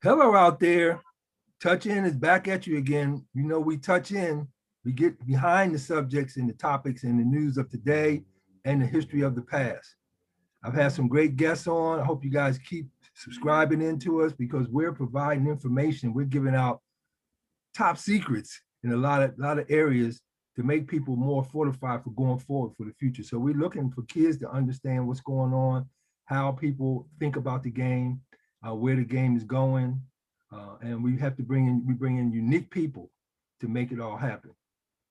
Hello out there. Touch In is back at you again. You know, we touch in, we get behind the subjects and the topics and the news of today and the history of the past. I've had some great guests on. I hope you guys keep subscribing into us because we're providing information. We're giving out top secrets in a lot of areas to make people more fortified for going forward for the future. So we're looking for kids to understand what's going on, how people think about the game, where the game is going, and we bring in unique people to make it all happen.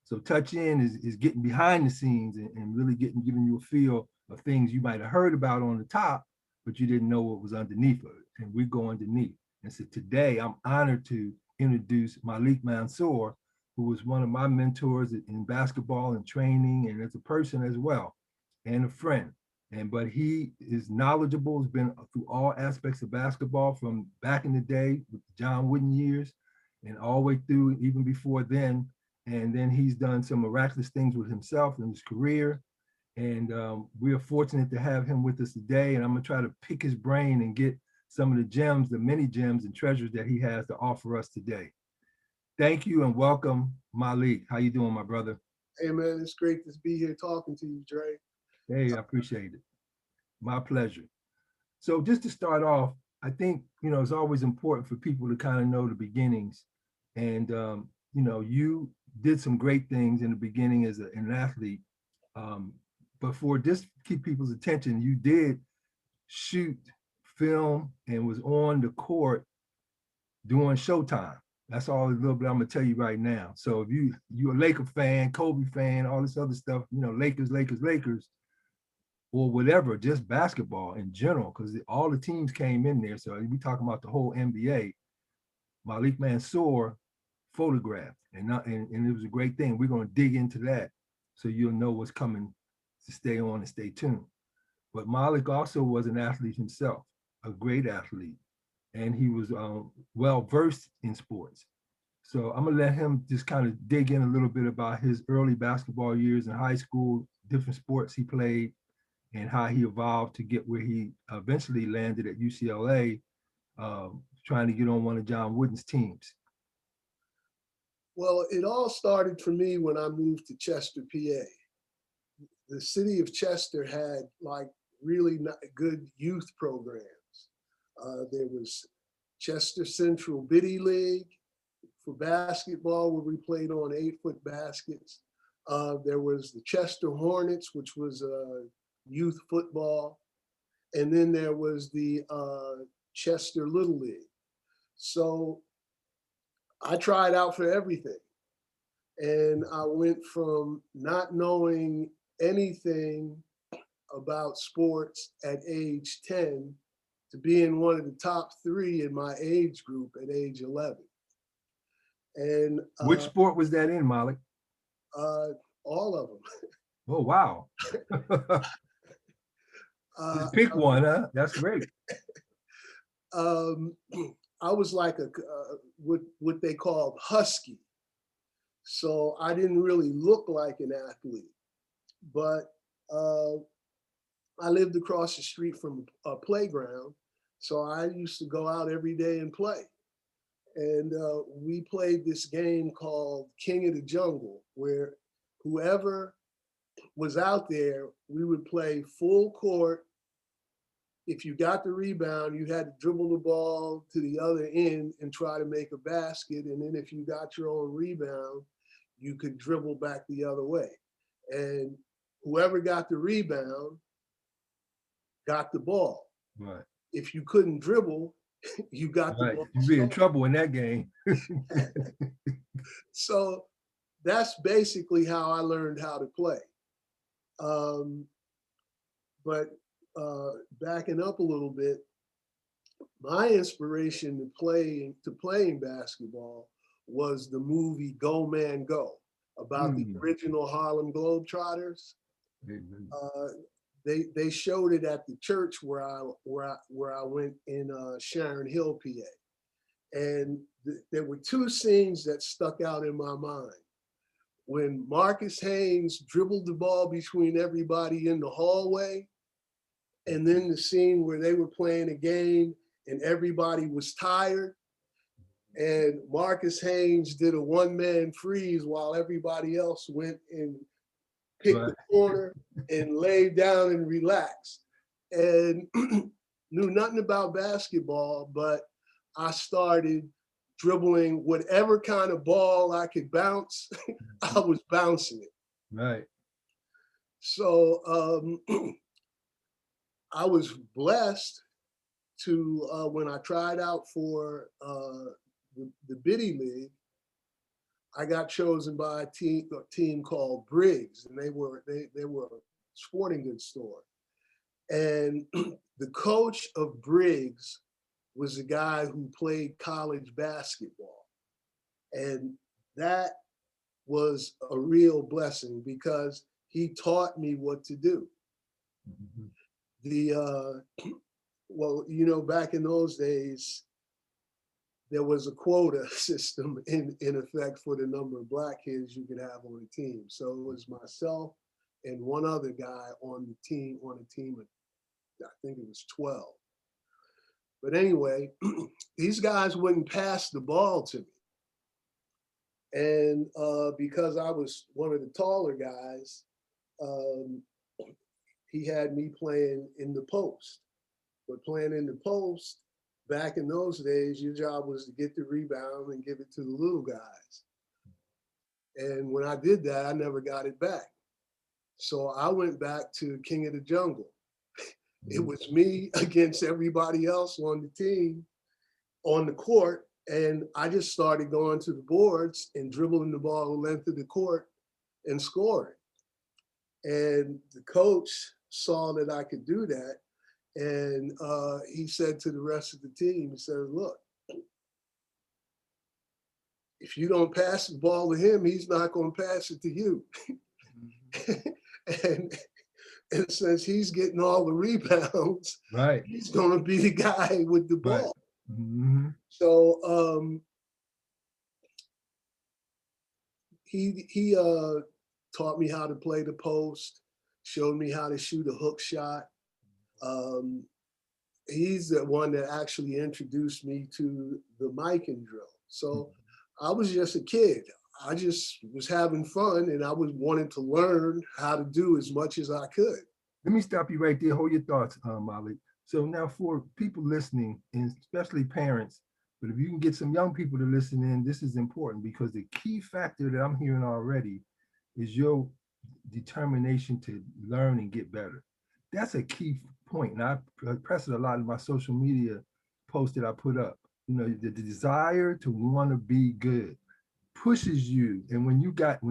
So Touch In is getting behind the scenes and really giving you a feel of things you might have heard about on the top, but you didn't know what was underneath of it. And we go underneath. And so today I'm honored to introduce Malek Mansour, who was one of my mentors in basketball and training and as a person as well, and a friend. But he is knowledgeable, has been through all aspects of basketball from back in the day with the John Wooden years and all the way through even before then. And then he's done some miraculous things with himself in his career. And we are fortunate to have him with us today. And I'm gonna try to pick his brain and get some of the gems, the many gems and treasures that he has to offer us today. Thank you and welcome, Malek. How you doing, my brother? Hey man, it's great to be here talking to you, Dre. Hey, I appreciate it. My pleasure. So just to start off, I think, it's always important for people to kind of know the beginnings. And, you did some great things in the beginning as an athlete. But for just keep people's attention, you did shoot, film, and was on the court doing Showtime. That's all a little bit I'm gonna tell you right now. So if you're a Laker fan, Kobe fan, all this other stuff, Lakers, or whatever, just basketball in general, because all the teams came in there. So we talking about the whole NBA. Malek Mansour photographed, and it was a great thing. We're gonna dig into that so you'll know what's coming to stay on and stay tuned. But Malek also was an athlete himself, a great athlete, and he was well versed in sports. So I'm gonna let him just kind of dig in a little bit about his early basketball years in high school, different sports he played, and how he evolved to get where he eventually landed at UCLA, trying to get on one of John Wooden's teams. Well, it all started for me when I moved to Chester, PA. The city of Chester had like really good youth programs. There was Chester Central Biddy League for basketball, where we played on 8-foot baskets. There was the Chester Hornets, which was youth football. And then there was the Chester Little League. So I tried out for everything. And I went from not knowing anything about sports at age 10 to being one of the top 3 in my age group at age 11. And which sport was that in, Malek? All of them. Oh, wow. Pick one, huh? That's great. I was like what they called husky. So I didn't really look like an athlete, but I lived across the street from a playground. So I used to go out every day and play. And we played this game called King of the Jungle, where whoever was out there, we would play full court. If you got the rebound, you had to dribble the ball to the other end and try to make a basket. And then if you got your own rebound, you could dribble back the other way. And whoever got the rebound got the ball. Right. If you couldn't dribble, you got the ball. You'd be in trouble in that game. So that's basically how I learned how to play. But backing up a little bit, my inspiration to playing basketball was the movie Go Man Go, about the original Harlem Globetrotters. They showed it at the church where I went in Sharon Hill, PA. And there were 2 scenes that stuck out in my mind. When Marques Haynes dribbled the ball between everybody in the hallway, and then the scene where they were playing a game and everybody was tired And Marques did a one-man freeze while everybody else went and picked the corner and laid down and relaxed. And knew nothing about basketball, but I started dribbling whatever kind of ball I could bounce. I was bouncing it. Right. So I was blessed to, when I tried out for the Biddy League, I got chosen by a team called Briggs, and they were a sporting goods store. And the coach of Briggs was a guy who played college basketball. And that was a real blessing because he taught me what to do. Mm-hmm. Well, you know, back in those days, there was a quota system in effect for the number of Black kids you could have on a team. So it was myself and one other guy on a team of, I think it was 12. But anyway, these guys wouldn't pass the ball to me. And because I was one of the taller guys, he had me playing in the post. But playing in the post, back in those days, your job was to get the rebound and give it to the little guys. And when I did that, I never got it back. So I went back to King of the Jungle. It was me against everybody else on the team, on the court. And I just started going to the boards and dribbling the ball the length of the court and scoring. And the coach saw that I could do that. And he said to the rest of the team, he said, look, if you don't pass the ball to him, he's not going to pass it to you. and since he's getting all the rebounds, right, he's going to be the guy with the ball. Right. Mm-hmm. So he taught me how to play the post, showed me how to shoot a hook shot. He's the one that actually introduced me to the micing drill. So I was just a kid. I just was having fun and I was wanting to learn how to do as much as I could. Let me stop you right there. Hold your thoughts, Malek. So now for people listening, and especially parents, but if you can get some young people to listen in, this is important because the key factor that I'm hearing already is your determination to learn and get better. That's a key point. And I press it a lot in my social media posts that I put up. You know, the desire to want to be good pushes you. And when you get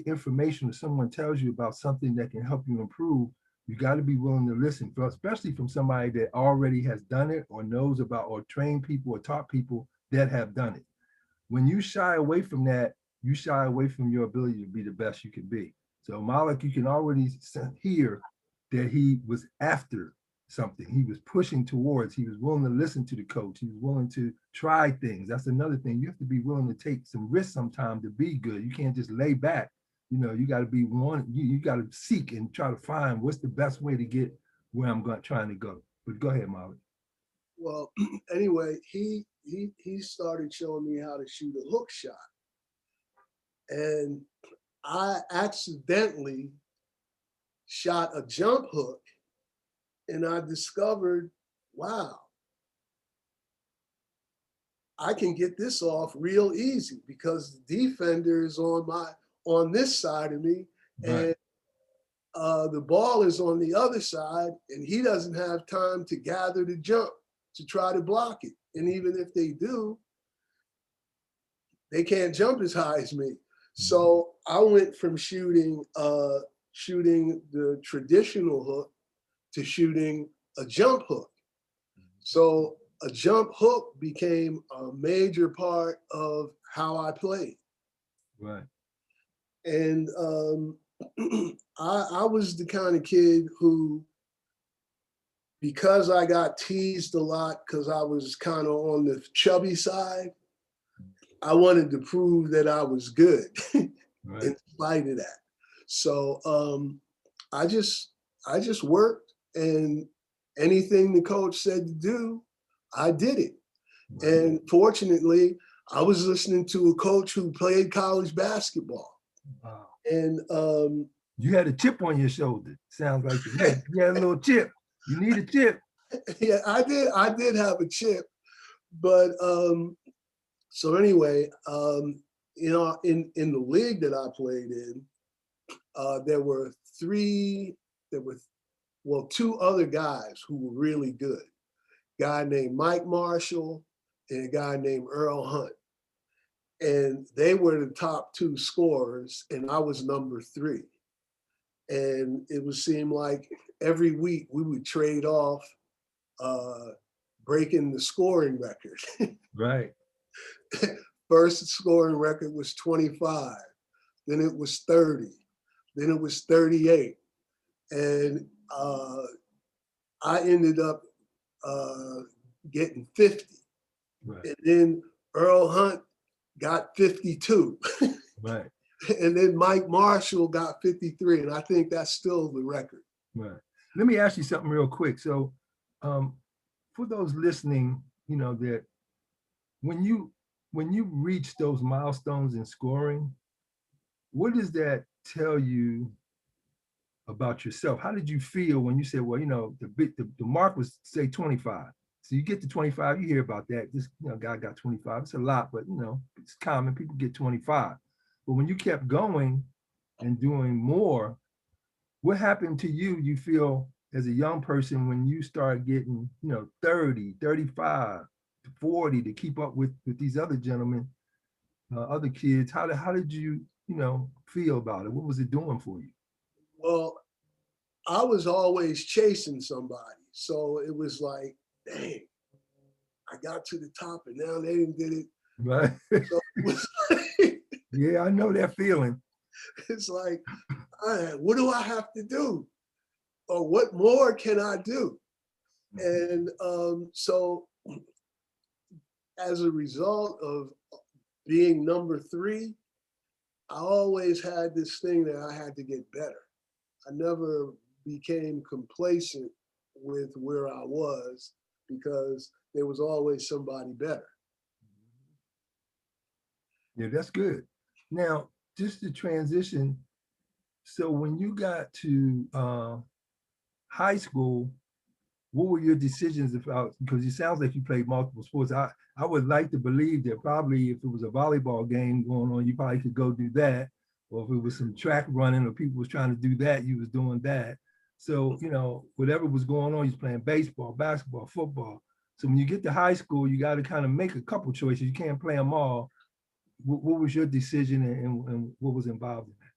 information or someone tells you about something that can help you improve, you got to be willing to listen, especially from somebody that already has done it or knows about or trained people or taught people that have done it. When you shy away from that, you shy away from your ability to be the best you can be. So Malek, you can already hear that he was after something. He was pushing towards, he was willing to listen to the coach. He was willing to try things. That's another thing. You have to be willing to take some risks sometime to be good. You can't just lay back. You know, you got to be one, you got to seek and try to find what's the best way to get where I'm trying to go. But go ahead, Malek. Well, anyway, he started showing me how to shoot a hook shot. And I accidentally shot a jump hook and I discovered, wow, I can get this off real easy because the defender is on this side of me, right. And the ball is on the other side, and he doesn't have time to gather the jump to try to block it. And even if they do, they can't jump as high as me. So I went from shooting the traditional hook to shooting a jump hook. So a jump hook became a major part of how I played. Right. And I was the kind of kid who, because I got teased a lot because I was kind of on the chubby side, I wanted to prove that I was good right. In spite of that. So I just worked, and anything the coach said to do, I did it. Right. And fortunately, I was listening to a coach who played college basketball. Wow. And You had a chip on your shoulder. Sounds like you had a little chip. You need a chip. yeah, I did have a chip. But so anyway, you know, in the league that I played in, there were two other guys who were really good. A guy named Mike Marshall and a guy named Earl Hunt. And they were the top two scorers, and I was number three. And it would seem like every week we would trade off breaking the scoring record. Right. First scoring record was 25, then it was 30, then it was 38. And I ended up getting 50. Right. And then Earl Hunt got 52. Right. And then Mike Marshall got 53. And I think that's still the record. Right. Let me ask you something real quick. So for those listening, you know, that when you reach those milestones in scoring, what does that tell you about yourself? How did you feel when you said, well, you know, the mark was, say, 25. So you get to 25, you hear about that. This, you know, guy got 25. It's a lot, but you know, it's common. People get 25. But when you kept going and doing more, what happened to you, you feel, as a young person when you start getting, you know, 30, 35, 40 to keep up with these other gentlemen, other kids? How did you, you know, feel about it? What was it doing for you? Well, I was always chasing somebody. So it was like, dang, I got to the top and now they didn't get it. Right. So it was like, Yeah, I know that feeling. it's like, all right, what do I have to do? Or what more can I do? And so as a result of being number three, I always had this thing that I had to get better. I never became complacent with where I was because there was always somebody better. Yeah, that's good. Now, just to transition, so when you got to high school, what were your decisions about? Because it sounds like you played multiple sports. I would like to believe that probably if it was a volleyball game going on, you probably could go do that. Or if it was some track running or people was trying to do that, you was doing that. So, you know, whatever was going on, you was playing baseball, basketball, football. So when you get to high school, you got to kind of make a couple choices. You can't play them all. What was your decision and what was involved in that?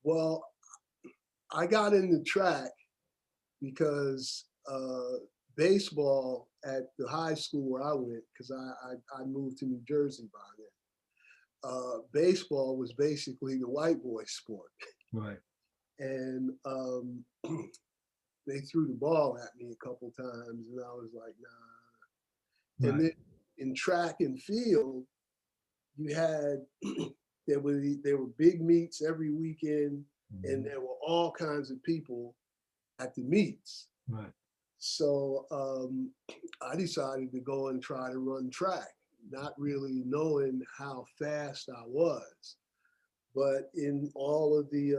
Well, I got into track because baseball at the high school where I went, because I moved to New Jersey by then, baseball was basically the white boy sport. Right. And they threw the ball at me a couple times and I was like, nah. Right. And then in track and field, you had, there were big meets every weekend and there were all kinds of people at the meets. Right. So I decided to go and try to run track, not really knowing how fast I was. But in all of the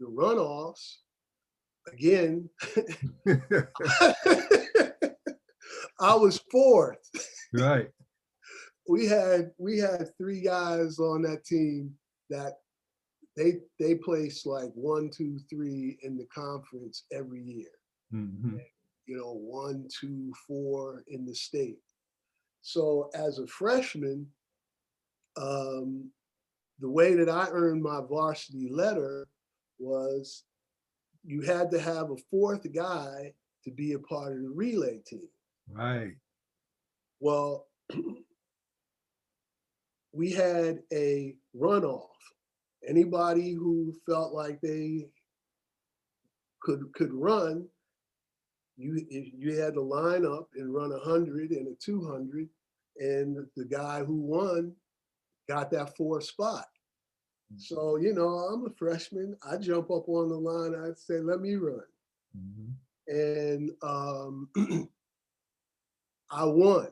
runoffs, again, I was fourth. Right. We had three guys on that team that they placed like 1, 2, 3 in the conference every year. Mm-hmm. You know, 1, 2, 4 in the state. So as a freshman, the way that I earned my varsity letter was you had to have a fourth guy to be a part of the relay team. Right. Well, we had a runoff. Anybody who felt like they could run, you had to line up and run 100 and a 200, and the guy who won got that fourth spot. So, you know, I'm a freshman. I jump up on the line. I say, let me run. And I won.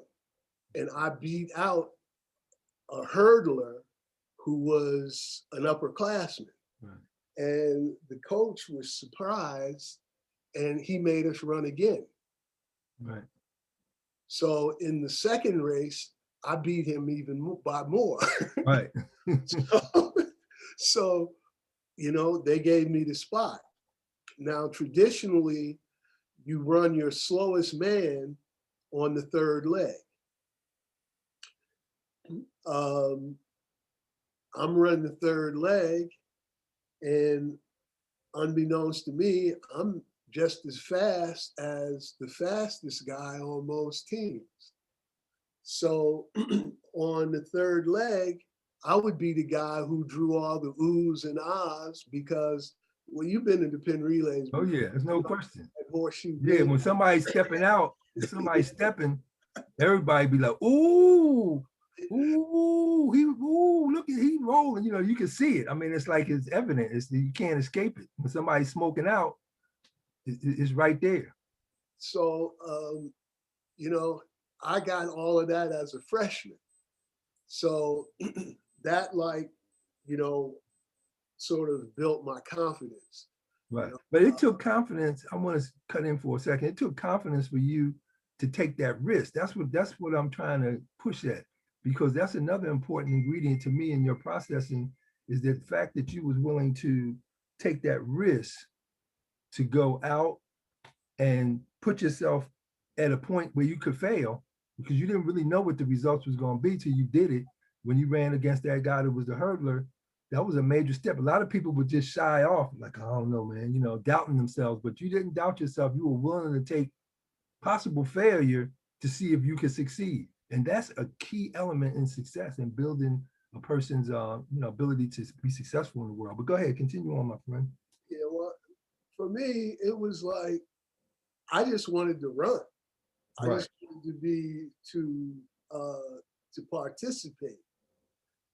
And I beat out a hurdler who was an upperclassman. Right. And the coach was surprised and he made us run again. Right. So in the second race, I beat him even by more. Right. So, they gave me the spot. Now, traditionally, you run your slowest man on the third leg. I'm running the third leg, and unbeknownst to me, I'm just as fast as the fastest guy on most teams. So on the third leg, I would be the guy who drew all the oohs and ahs because, well, you've been in the pin relays Oh before. yeah, there's no question. Horseshoe Yeah, big. when somebody's stepping out, if somebody's stepping, everybody be like, ooh, look at he rolling. You can see it. I mean, it's like it's evident. You can't escape it. When somebody's smoking out, it's right there. So, I got all of that as a freshman. So that sort of built my confidence. Right. But it took confidence. I want to cut in for a second. It took confidence for you to take that risk. That's what I'm trying to push at, because that's another important ingredient to me in your processing, is the fact that you was willing to take that risk to go out and put yourself at a point where you could fail, because you didn't really know what the results was going to be till you did it. When you ran against that guy that was the hurdler, that was a major step. A lot of people would just shy off, like, I don't know, man, doubting themselves, but you didn't doubt yourself. You were willing to take possible failure to see if you could succeed. And that's a key element in success and building a person's ability to be successful in the world. But go ahead, continue on, my friend. Yeah, well, for me, it was like, I just wanted to run. I Right. just wanted to participate.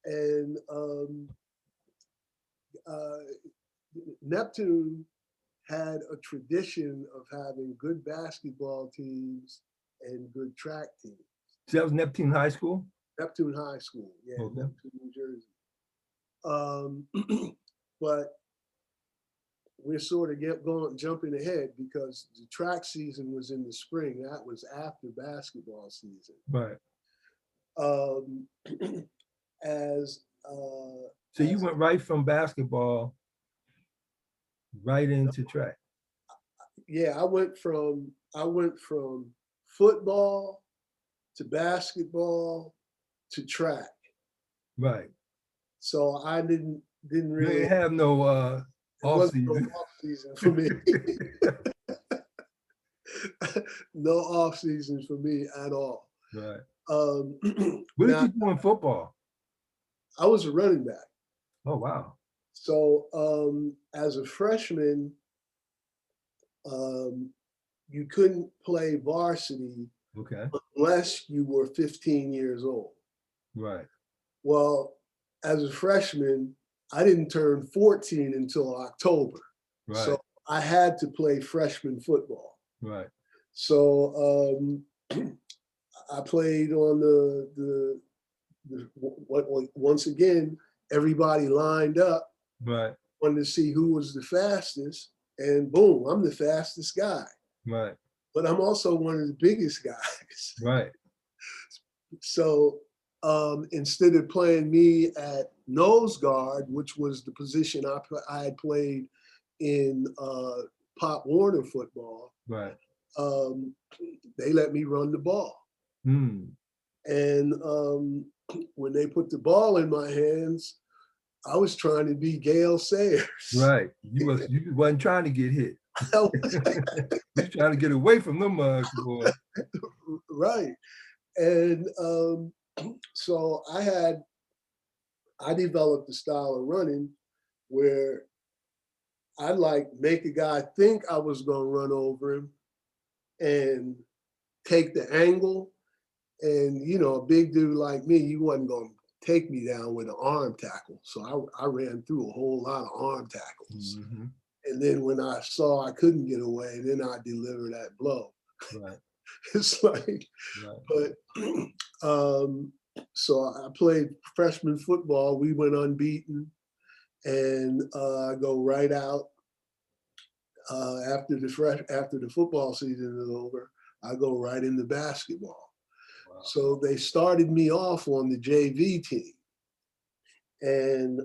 And Neptune had a tradition of having good basketball teams and good track teams. So that was Neptune High School? Neptune High School, yeah, Okay. Neptune, New Jersey. But we're sort of jumping ahead because the track season was in the spring. That was after basketball season. Right. So you went right from basketball right into track. Yeah, I went from football to basketball to track. Right. So I didn't really You didn't have no off season. No off season for me. No off season for me at all. Right. What did you do in football? I was a running back. Oh wow. So as a freshman, you couldn't play varsity unless you were 15 years old. Right. Well, as a freshman, I didn't turn 14 until October. Right. So I had to play freshman football. Right. So I played on once again, everybody lined up. Right. Wanted to see who was the fastest, and boom, I'm the fastest guy. Right. But I'm also one of the biggest guys. Right. So instead of playing me at nose guard, which was the position I had played in Pop Warner football, right, they let me run the ball. Mm. And when they put the ball in my hands, I was trying to be Gale Sayers. Right. You wasn't trying to get hit. You were trying to get away from them mugs, boy. Right. And so I developed a style of running where I'd make a guy think I was going to run over him and take the angle. And, a big dude like me, you wasn't going to take me down with an arm tackle. So I ran through a whole lot of arm tackles. Mm-hmm. And then when I saw I couldn't get away, then I delivered that blow. Right. It's like, right. But So I played freshman football. We went unbeaten, and I go right out after the football season is over. I go right into basketball. Wow. So they started me off on the JV team, and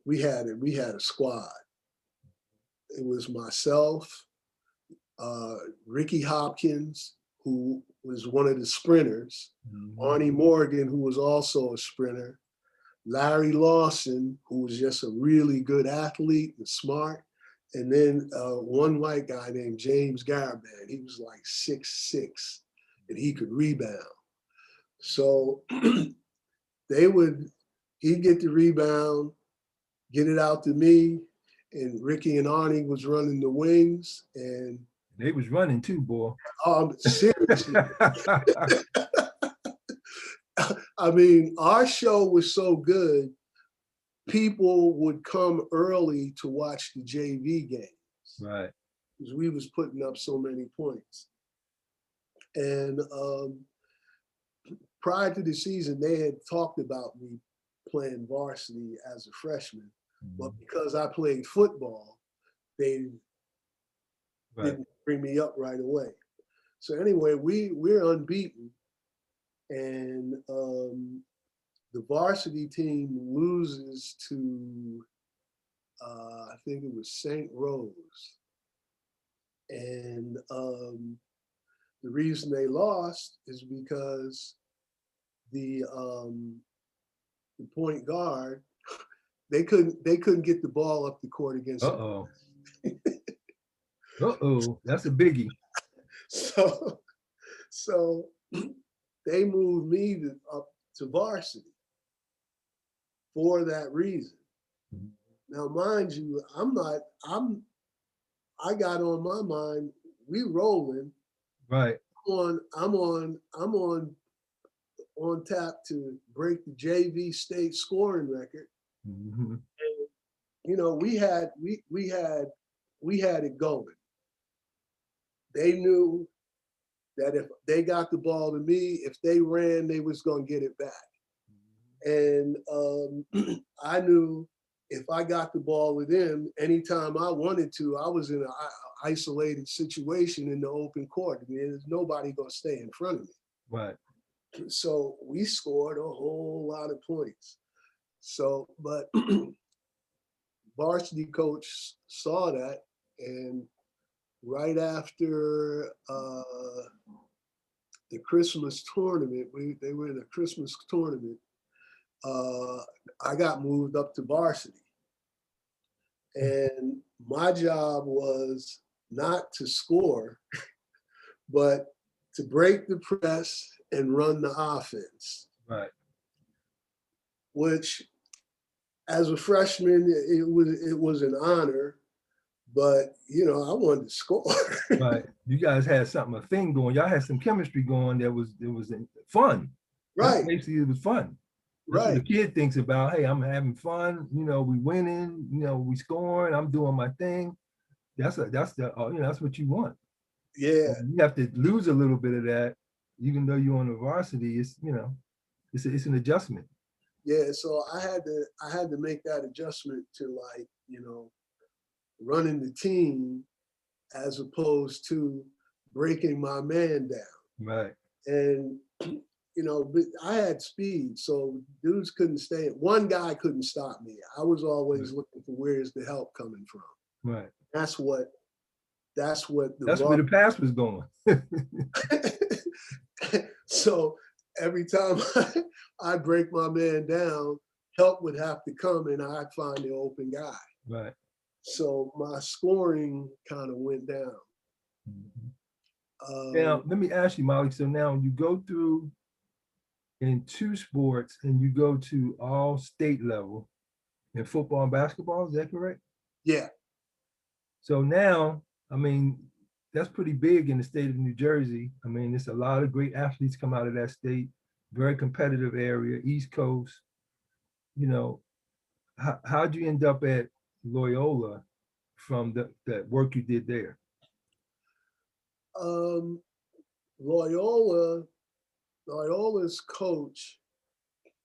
we had a squad. It was myself, Ricky Hopkins, who was one of the sprinters, Arnie Morgan, who was also a sprinter, Larry Lawson, who was just a really good athlete and smart, and then one white guy named James Garaband. He was like 6'6", and he could rebound. So he'd get the rebound, get it out to me, and Ricky and Arnie was running the wings, and they was running too, boy. Seriously. I mean, our show was so good, people would come early to watch the JV games. Right. Because we was putting up so many points. And prior to the season, they had talked about me playing varsity as a freshman. But because I played football, they didn't bring me up right away. So anyway, we're unbeaten. And the varsity team loses to, I think it was St. Rose. And the reason they lost is because the point guard, they couldn't get the ball up the court against. Uh-oh. Uh-oh, that's a biggie. So they moved me up to varsity for that reason. Now, mind you, I got on my mind, we rolling. Right. I'm on tap to break the JV state scoring record. And, you know, we had it going. They knew that if they got the ball to me, if they ran, they was gonna get it back. And I knew if I got the ball with them, anytime I wanted to, I was in an isolated situation in the open court. I mean, there's nobody gonna stay in front of me. Right. So we scored a whole lot of points. So, but varsity coach saw that, and right after the Christmas tournament, they were in a Christmas tournament, I got moved up to varsity. And my job was not to score, but to break the press and run the offense. Right. Which, as a freshman, it was an honor, but you know, I wanted to score. Right. You guys had a thing going. Y'all had some chemistry going that was fun. Right. Basically, it was fun. That's right. What the kid thinks about. Hey, I'm having fun. You know, we winning. You know, we scoring. I'm doing my thing. That's what you want. Yeah. And you have to lose a little bit of that, even though you're on the varsity. It's it's an adjustment. Yeah. So I had to make that adjustment to, like, you know, running the team as opposed to breaking my man down. Right. And you know, but I had speed, so dudes couldn't stay. One guy couldn't stop me. I was always looking for where's the help coming from. Right. That's where the pass was going. So every time I break my man down, help would have to come, and I'd find the open guy. Right. So my scoring kind of went down. Now, let me ask you, Molly. So now you go through in 2 sports and you go to all state level in football and basketball, is that correct? Yeah. So now, I mean, that's pretty big in the state of New Jersey. I mean, there's a lot of great athletes come out of that state, very competitive area, East Coast. You know, how'd you end up at Loyola from that work you did there? Loyola, Loyola's coach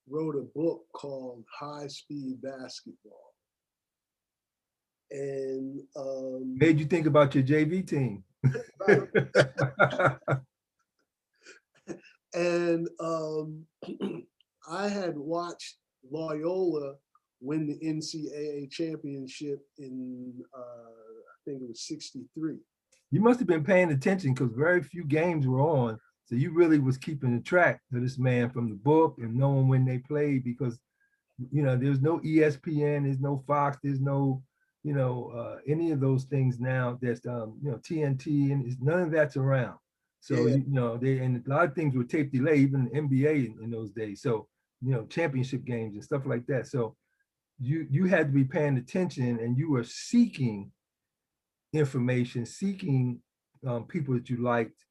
wrote a book called High Speed Basketball. And Made you think about your JV team. and I had watched Loyola win the NCAA championship in I think it was '63. You must have been paying attention because very few games were on. So you really was keeping the track of this man from the book and knowing when they played, because there's no ESPN, there's no Fox, there's no any of those things now. That's TNT, and none of that's around. So Yeah. they, and a lot of things were tape delay, even the NBA in those days. So championship games and stuff like that. So you had to be paying attention, and you were seeking information, seeking people that you liked,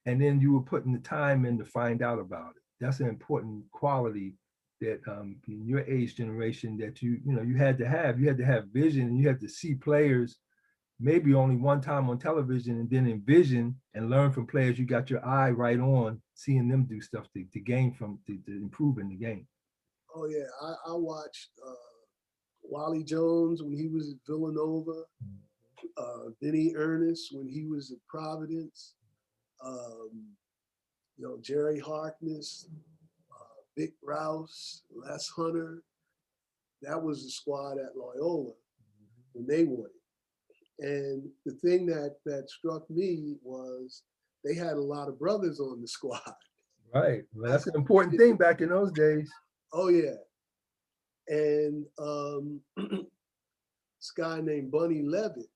and then you were putting the time in to find out about it. That's an important quality that in your age generation that you had to have. You had to have vision, and you had to see players maybe only one time on television, and then envision and learn from players you got your eye right on, seeing them do stuff to gain from, to improve in the game. Oh yeah, I watched Wally Jones when he was at Villanova, Benny Ernest when he was at Providence, um, Jerry Harkness, Vic Rouse, Les Hunter. That was the squad at Loyola when they won it. And the thing that struck me was they had a lot of brothers on the squad. Right. Well, that's an important thing back in those days. Oh yeah. And this guy named Bunny Levitt,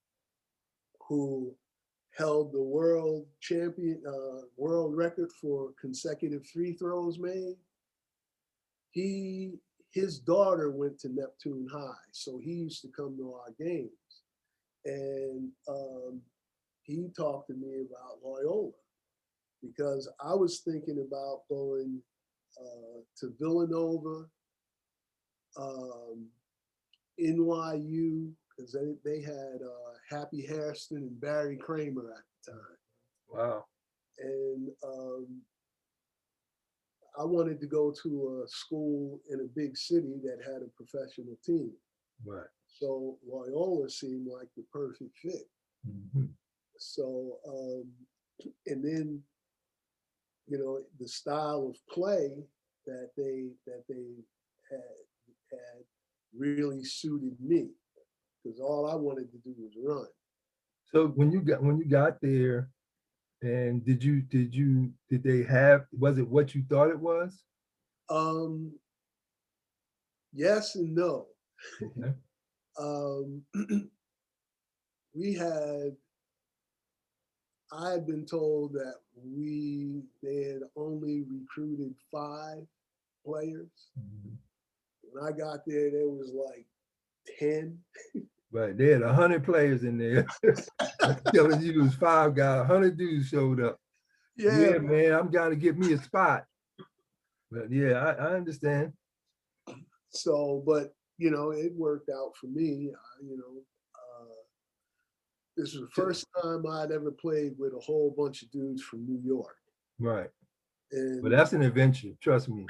who held the world record for consecutive free throws made. His daughter went to Neptune High, so he used to come to our games, and he talked to me about Loyola because I was thinking about going to Villanova, NYU, because they had Happy Hairston and Barry Kramer at the time. Wow. And I wanted to go to a school in a big city that had a professional team. Right. So Loyola seemed like the perfect fit. Mm-hmm. So, and then, the style of play that they had really suited me, because all I wanted to do was run. So when you got there, and did they have, was it what you thought it was? Yes and no. Okay. I had been told that they had only recruited 5 players. Mm-hmm. When I got there was like 10. Right. They had 100 players in there. I'm telling you, it was 5 guys, 100 dudes showed up. Yeah. Yeah, man, I'm going to get me a spot. But yeah, I understand. So, but it worked out for me. This was the first time I'd ever played with a whole bunch of dudes from New York. Right. And But that's an adventure, trust me.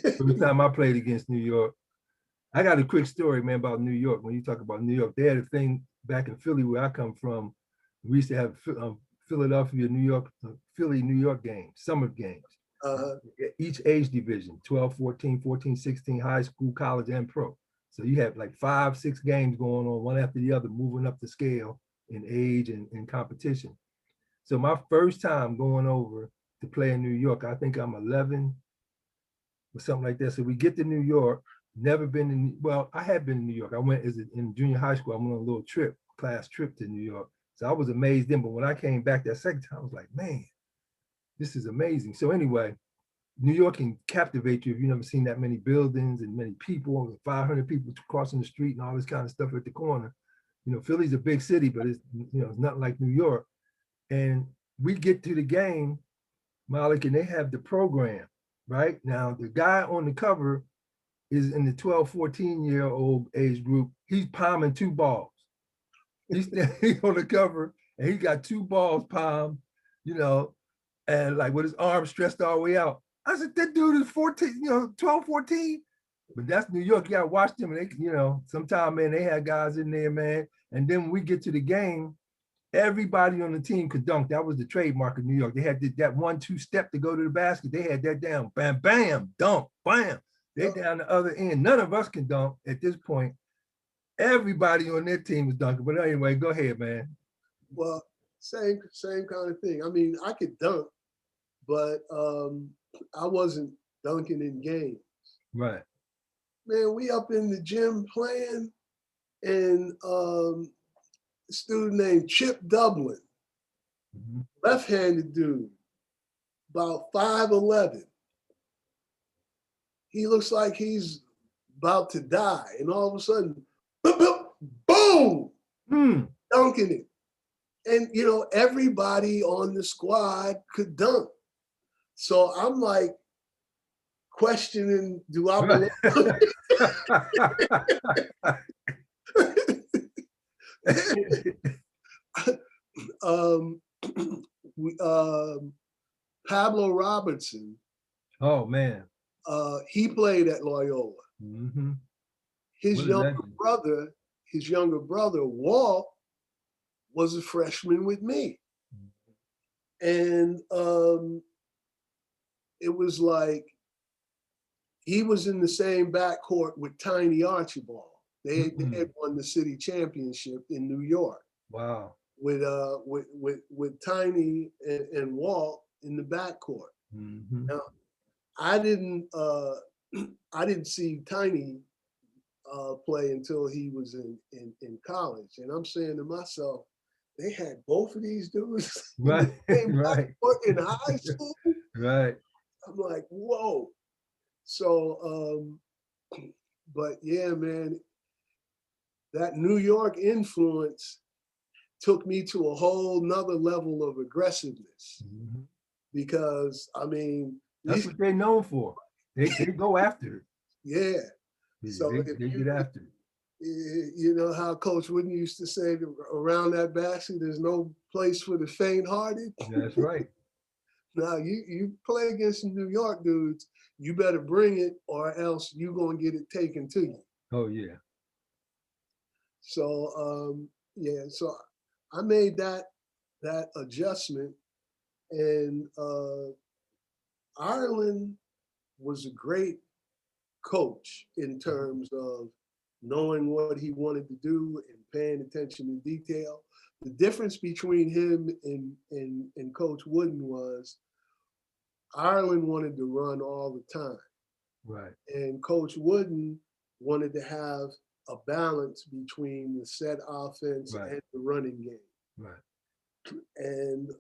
First time I played against New York. I got a quick story, man, about New York. When you talk about New York, they had a thing back in Philly where I come from. We used to have Philadelphia, New York, Philly, New York games, summer games. Each age division, 12, 14, 14, 16, high school, college, and pro. So you have like 5, 6 games going on, one after the other, moving up the scale in age and competition. So my first time going over to play in New York, I think I'm 11 or something like that. So we get to New York, never been in, well, I had been in New York. I went in junior high school, I went on a little class trip to New York. So I was amazed then, but when I came back that second time, I was like, man, this is amazing. So anyway, New York can captivate you if you've never seen that many buildings and many people, 500 people crossing the street and all this kind of stuff at the corner. Philly's a big city, but it's nothing like New York. And we get to the game, Malek, and they have the program, right? Now, the guy on the cover is in the 12, 14-year-old age group. He's palming 2 balls. He's standing on the cover, and he got 2 balls palmed, and like with his arms stretched all the way out. I said, that dude is 14, 12, 14. But that's New York. You gotta watch them. And they, sometimes, man, they had guys in there, man. And then when we get to the game, everybody on the team could dunk. That was the trademark of New York. They had that 1-2 step to go to the basket. They had that down. Bam, bam, dunk, bam. They down the other end. None of us can dunk at this point. Everybody on their team was dunking. But anyway, go ahead, man. Well, same kind of thing. I mean, I could dunk, but I wasn't dunking in games. Right. Man, we up in the gym playing, and a student named Chip Dublin, left-handed dude, about 5'11". He looks like he's about to die, and all of a sudden, boom, dunking it. And everybody on the squad could dunk. So I'm like questioning, do I belong? Pablo Robertson. Oh man. He played at Loyola. Mm-hmm. His younger brother, Walt, was a freshman with me. And it was like he was in the same backcourt with Tiny Archibald. They had won the city championship in New York. Wow. With Tiny and Walt in the backcourt. Mm-hmm. Now, I didn't see Tiny play until he was in college, and I'm saying to myself, they had both of these dudes right, right, in high school. Right. I'm like, whoa. So, but yeah, man, that New York influence took me to a whole nother level of aggressiveness. Because I mean, that's what they're known for. They go after it. Yeah. So they get after it. You know how Coach Wooden used to say, around that basket, there's no place for the faint-hearted. That's right. Now you play against some New York dudes, you better bring it, or else you're gonna get it taken to you. Oh yeah. So so I made that adjustment, and Ireland was a great coach in terms of knowing what he wanted to do and paying attention to detail. The difference between him and Coach Wooden was Ireland wanted to run all the time. Right. And Coach Wooden wanted to have a balance between the set offense and the running game. Right. And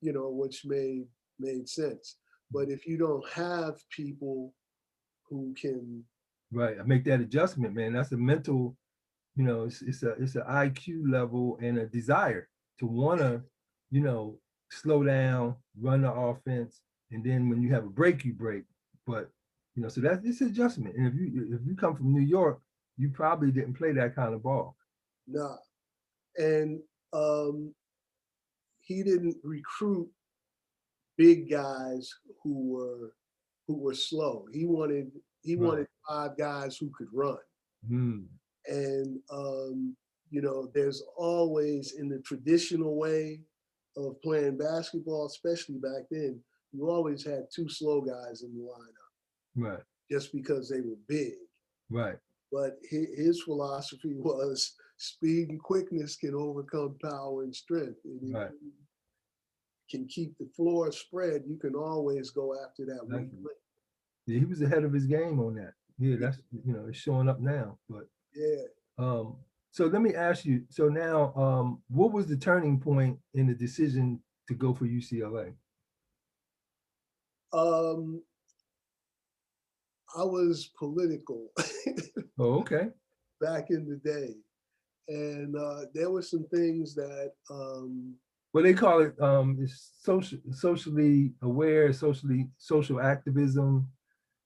which made sense. But if you don't have people who can make that adjustment, man, that's a mental, it's an IQ level and a desire to want to, slow down, run the offense, and then when you have a break, you break. But so it's adjustment. And if you come from New York, you probably didn't play that kind of ball. No. And he didn't recruit big guys who were slow. He wanted 5 guys who could run. And there's always, in the traditional way of playing basketball, especially back then, you always had 2 slow guys in the lineup. Right. Just because they were big. Right. But his philosophy was speed and quickness can overcome power and strength. And if you can keep the floor spread, you can always go after that weak link. Yeah, he was ahead of his game on that. Yeah, that's it's showing up now. But yeah. So let me ask you. So now, what was the turning point in the decision to go for UCLA? I was political. Oh, okay. Back in the day, and there were some things that. Well, they call it socially aware, social activism.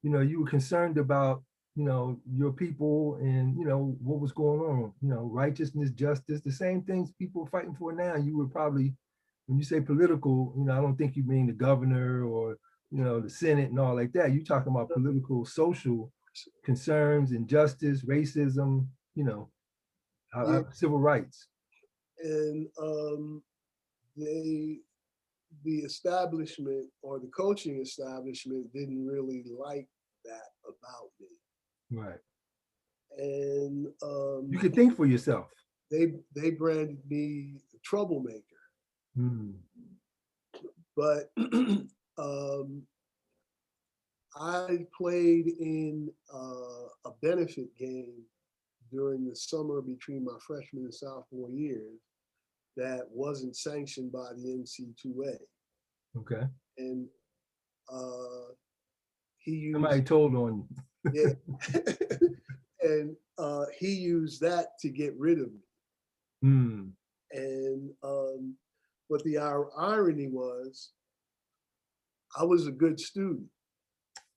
You were concerned about your people and what was going on. Righteousness, justice, the same things people are fighting for now. You were probably, when you say political, I don't think you mean the governor or the Senate and all like that. You talking about political, social concerns, injustice, racism, Yeah. civil rights. And the establishment or the coaching establishment didn't really like that about me. Right. And You can think for yourself. they branded me the troublemaker. But I played in a benefit game during the summer between my freshman and sophomore years that wasn't sanctioned by the NC2A. Okay. And he used, somebody told on you. yeah, and he used that to get rid of me. And but the irony was, I was a good student.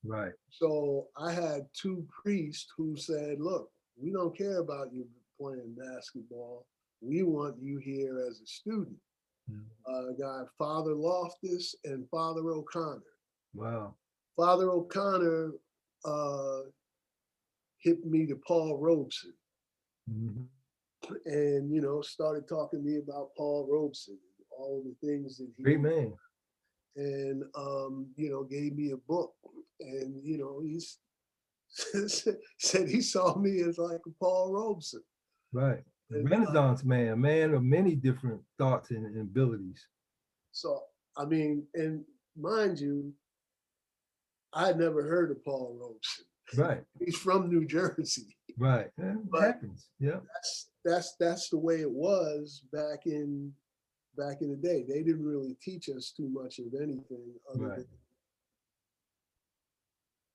Right. So I had two priests who said, look, we don't care about you playing basketball. We want you here as a student. Got Father Loftus and Father O'Connor. Wow. Father O'Connor hit me to Paul Robeson. And, started talking to me about Paul Robeson, all of the things that he great man. And, gave me a book. And, he said he saw me as like a Paul Robeson. Right. A Renaissance man, a man of many different thoughts and abilities. So, I mean, and mind you, I had never heard of Paul Robeson. Right. He's from New Jersey. Right. It happens. Yeah. That's the way it was back in the day. They didn't really teach us too much of anything other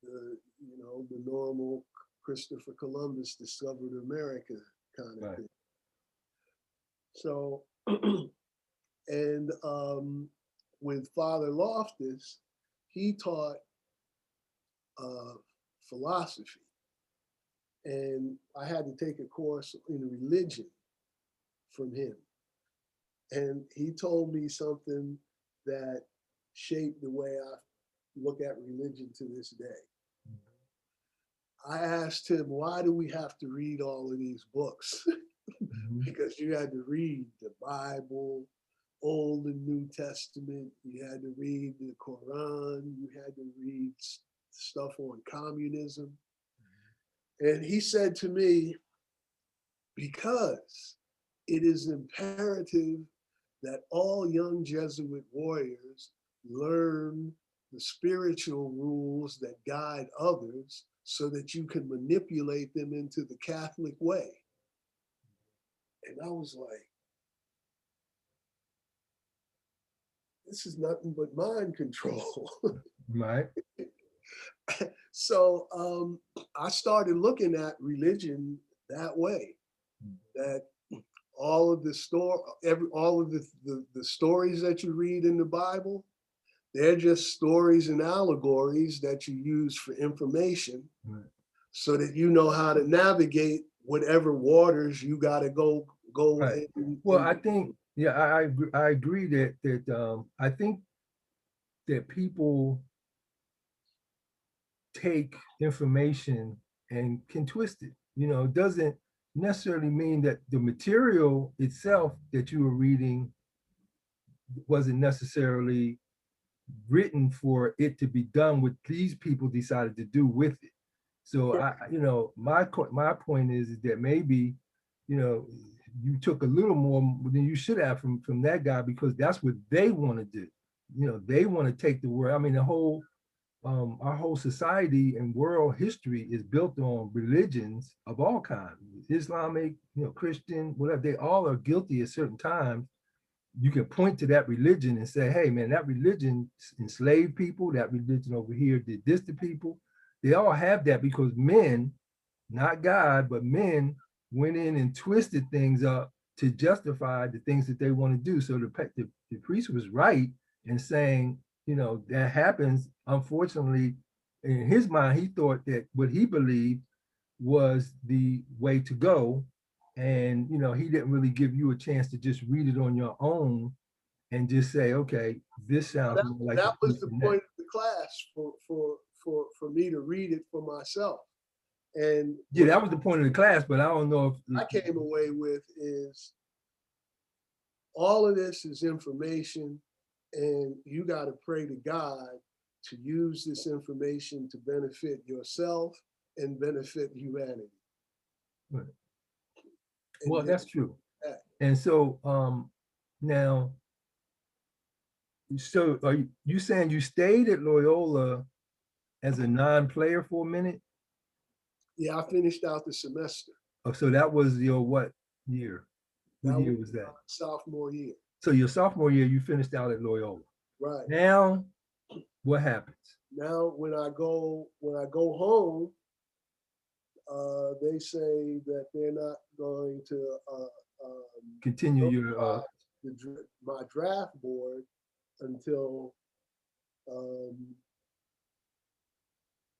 than the normal Christopher Columbus discovered America kind of thing. So, and with Father Loftus, he taught philosophy. And I had to take a course in religion from him. And he told me something that shaped the way I look at religion to this day. I asked him, why do we have to read all of these books? Because you had to read the Bible, Old and New Testament, you had to read the Quran, you had to read stuff on communism. And he said to me, because it is imperative that all young Jesuit warriors learn the spiritual rules that guide others so that you can manipulate them into the Catholic way. And I was like, this is nothing but mind control. Right. So I started looking at religion that way, that all of the stories that you read in the Bible, they're just stories and allegories that you use for information, so that you know how to navigate whatever waters you got to go. Right. Well, I think, I agree that I think that people take information and can twist it. It doesn't necessarily mean that the material itself that you were reading wasn't necessarily written for it to be done what these people decided to do with it. So my point is that maybe, you took a little more than you should have from that guy, because that's what they want to do. They want to take the word. I mean, our whole society and world history is built on religions of all kinds, Islamic, Christian, whatever. They all are guilty at certain times. You can point to that religion and say, hey, man, that religion enslaved people. That religion over here did this to people. They all have that because men, not God, but men went in and twisted things up to justify the things that they want to do. So the priest was right in saying, that happens. Unfortunately, in his mind, he thought that what he believed was the way to go. And, he didn't really give you a chance to just read it on your own and just say, okay, this sounds more like that was the point of the class for me to read it for myself. And Yeah, that was the point of the class, but I don't know if I came away with is all of this is information, and you got to pray to God to use this information to benefit yourself and benefit humanity. Right. And Well, that's true. that. And so now, so are you saying you stayed at Loyola as a non-player for a minute? Yeah, I finished out the semester. Oh, so that was your what year? What That year was that? sophomore year. So your sophomore year, you finished out at Loyola. Right. Now, what happens? Now, when I go home, they say that they're not going to Continue your my draft board until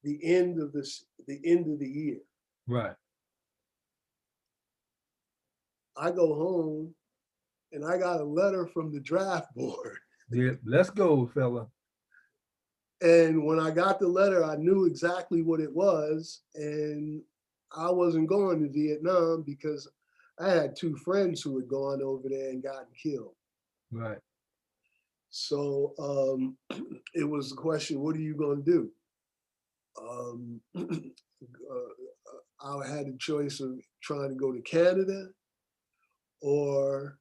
the end of the year. right. I go home and I got a letter from the draft board. Yeah, let's go, fella. And when I got the letter, I knew exactly what it was. And I wasn't going to Vietnam because I had two friends who had gone over there and gotten killed. Right. So it was the question, what are you going to do? I had a choice of trying to go to Canada or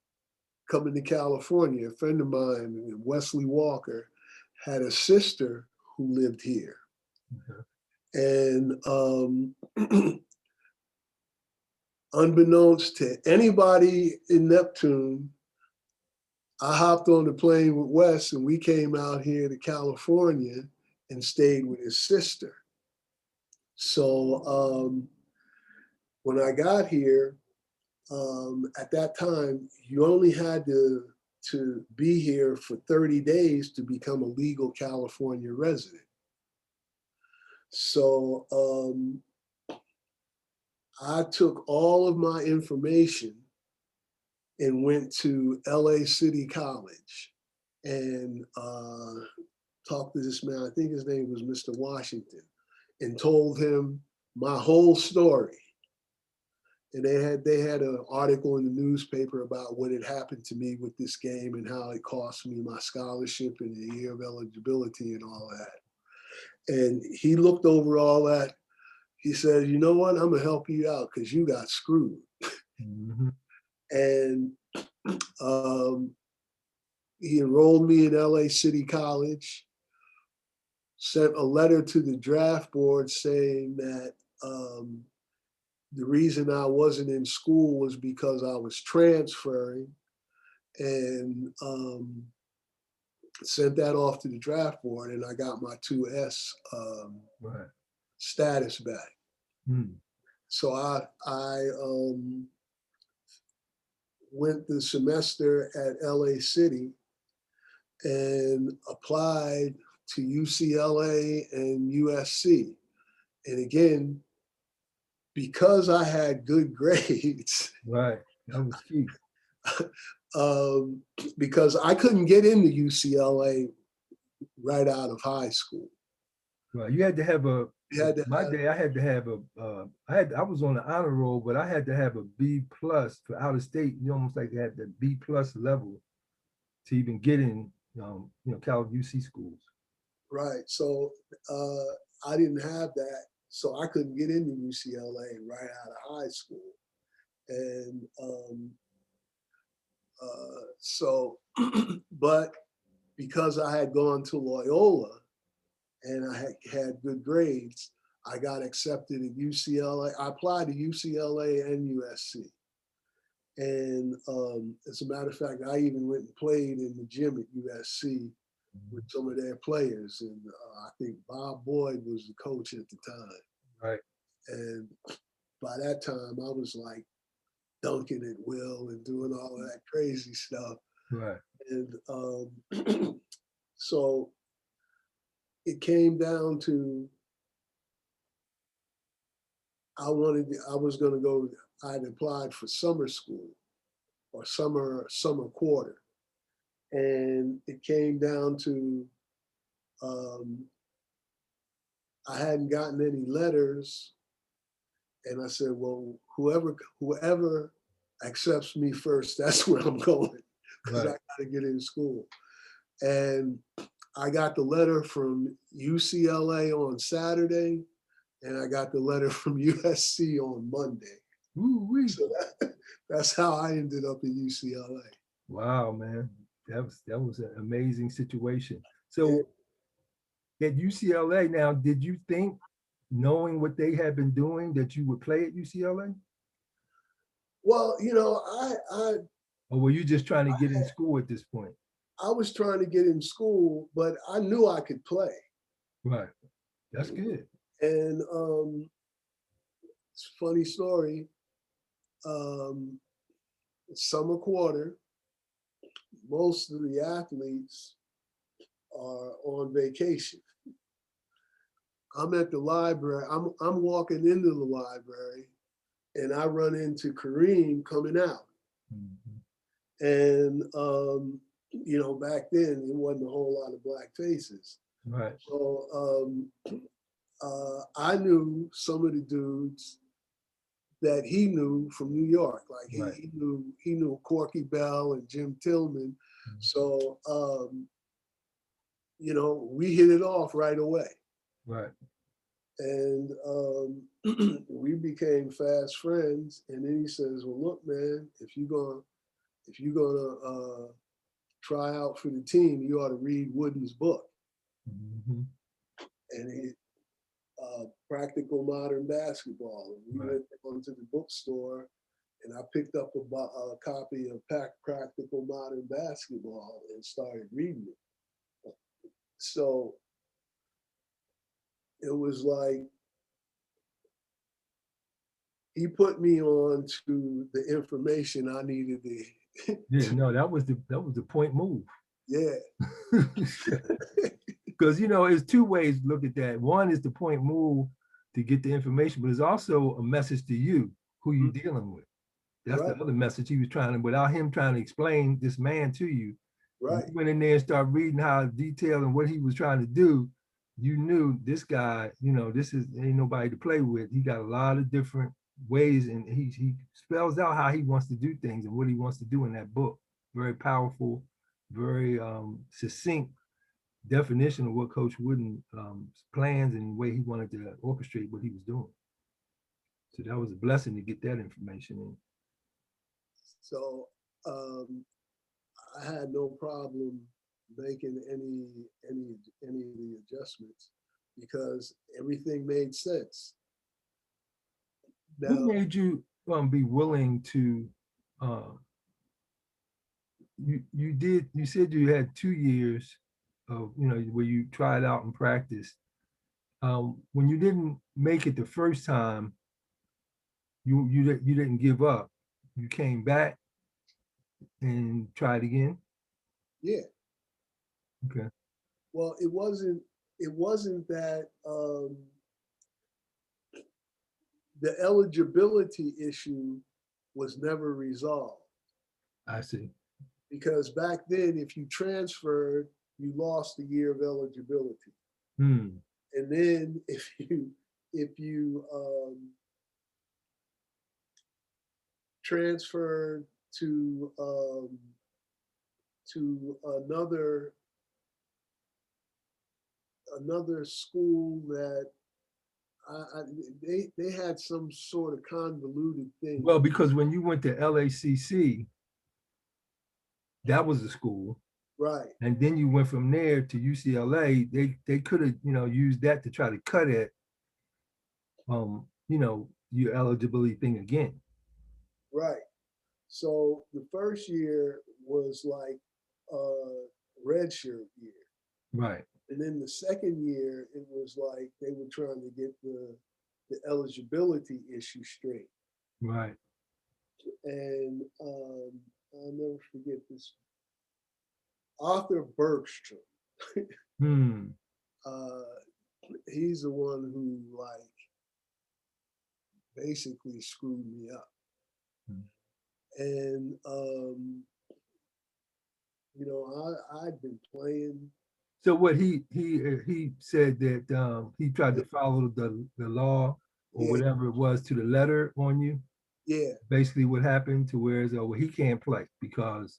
coming to California. A friend of mine, Wesley Walker, had a sister who lived here. And unbeknownst to anybody in Neptune, I hopped on the plane with Wes and we came out here to California and stayed with his sister. So when I got here, at that time, you only had to be here for 30 days to become a legal California resident. So I took all of my information and went to LA City College and talked to this man, I think his name was Mr. Washington, and told him my whole story. And they had an article in the newspaper about what had happened to me with this game and how it cost me my scholarship and a year of eligibility and all that. And he looked over all that. He said, you know what, I'm gonna help you out because you got screwed. Mm-hmm. And he enrolled me in LA City College, sent a letter to the draft board saying that the reason I wasn't in school was because I was transferring, and sent that off to the draft board, and I got my 2S right. status back. Mm. So I went the semester at LA City and applied to UCLA and USC. And again, because I had good grades, Right. That was key. because I couldn't get into UCLA right out of high school. Right. You had to have a. You had to my have, day, I had to have a. I was on the honor roll, but I had to have a B+ for out of state. You almost like had the B+ level to even get in, Cal UC schools. right. So I didn't have that, so I couldn't get into UCLA right out of high school, and so, but because I had gone to Loyola and I had good grades, I got accepted at UCLA. I applied to UCLA and USC. And as a matter of fact, I even went and played in the gym at USC with some of their players. And I think Bob Boyd was the coach at the time. Right. And by that time, I was like dunking at will and doing all of that crazy stuff. Right. And so it came down to, I'd applied for summer school or summer quarter. And it came down to Um, I hadn't gotten any letters, and I said, well, whoever accepts me first, that's where I'm going, because I Right. got to get in school. And I got the letter from UCLA on Saturday, and I got the letter from USC on Monday. Woo-wee. So that's how I ended up at UCLA. Wow, man. That was an amazing situation. Yeah. So at UCLA now, did you think, knowing what they had been doing, that you would play at UCLA? Well, Or were you just trying to get in school at this point? I was trying to get in school, but I knew I could play. Right. That's good. And it's a funny story. Um, Summer quarter, most of the athletes are on vacation. I'm at the library. I'm walking into the library, and I run into Kareem coming out. Mhm. And back then it wasn't a whole lot of black faces. Right. So I knew some of the dudes that he knew from New York. Like Right. he knew Corky Bell and Jim Tillman. Mhm. So we hit it off right away. Right. And we became fast friends. And then he says, "Well, look, man, if you're gonna try out for the team, you ought to read Wooden's book." Mhm. And he Practical Modern Basketball. And we Right. went down to the bookstore, and I picked up a copy of Practical Modern Basketball and started reading it. So it was like he put me on to the information I needed to. Yeah, no, that was the point move. Yeah. Because it's two ways to look at that. One is the point move to get the information, but it's also a message to you, who you're dealing with. That's Right. the other message he was trying to, without him trying to explain this man to you. Right. You went in there and started reading how detailed and what he was trying to do. You knew this guy, this ain't nobody to play with. He got a lot of different ways, and he spells out how he wants to do things and what he wants to do in that book. Very powerful, very succinct definition of what Coach Wooden plans and the way he wanted to orchestrate what he was doing. So that was a blessing to get that information in. So I had no problem making any of the adjustments because everything made sense. What Now, made you be willing to uh, you said you had 2 years of where you tried out and practiced. When you didn't make it the first time, you didn't give up. You came back and tried again. yeah. Okay. Well, it wasn't that the eligibility issue was never resolved, I see. because back then, if you transferred, you lost a year of eligibility. Hmm. And then if you transferred to another school that they had some sort of convoluted thing. Well, because when you went to LACC, that was the school, Right. and then you went from there to UCLA. They could have used that to try to cut at your eligibility thing again. Right. So the first year was like redshirt year. Right. And then the second year, it was like they were trying to get the eligibility issue straight. Right. And I'll never forget this. Arthur Bergstrom, Hmm. he's the one who like basically screwed me up. Hmm. And I'd been playing So what he said that he tried to follow the law or Yeah, whatever it was to the letter on you. yeah, Basically, what happened to whereas well he can't play because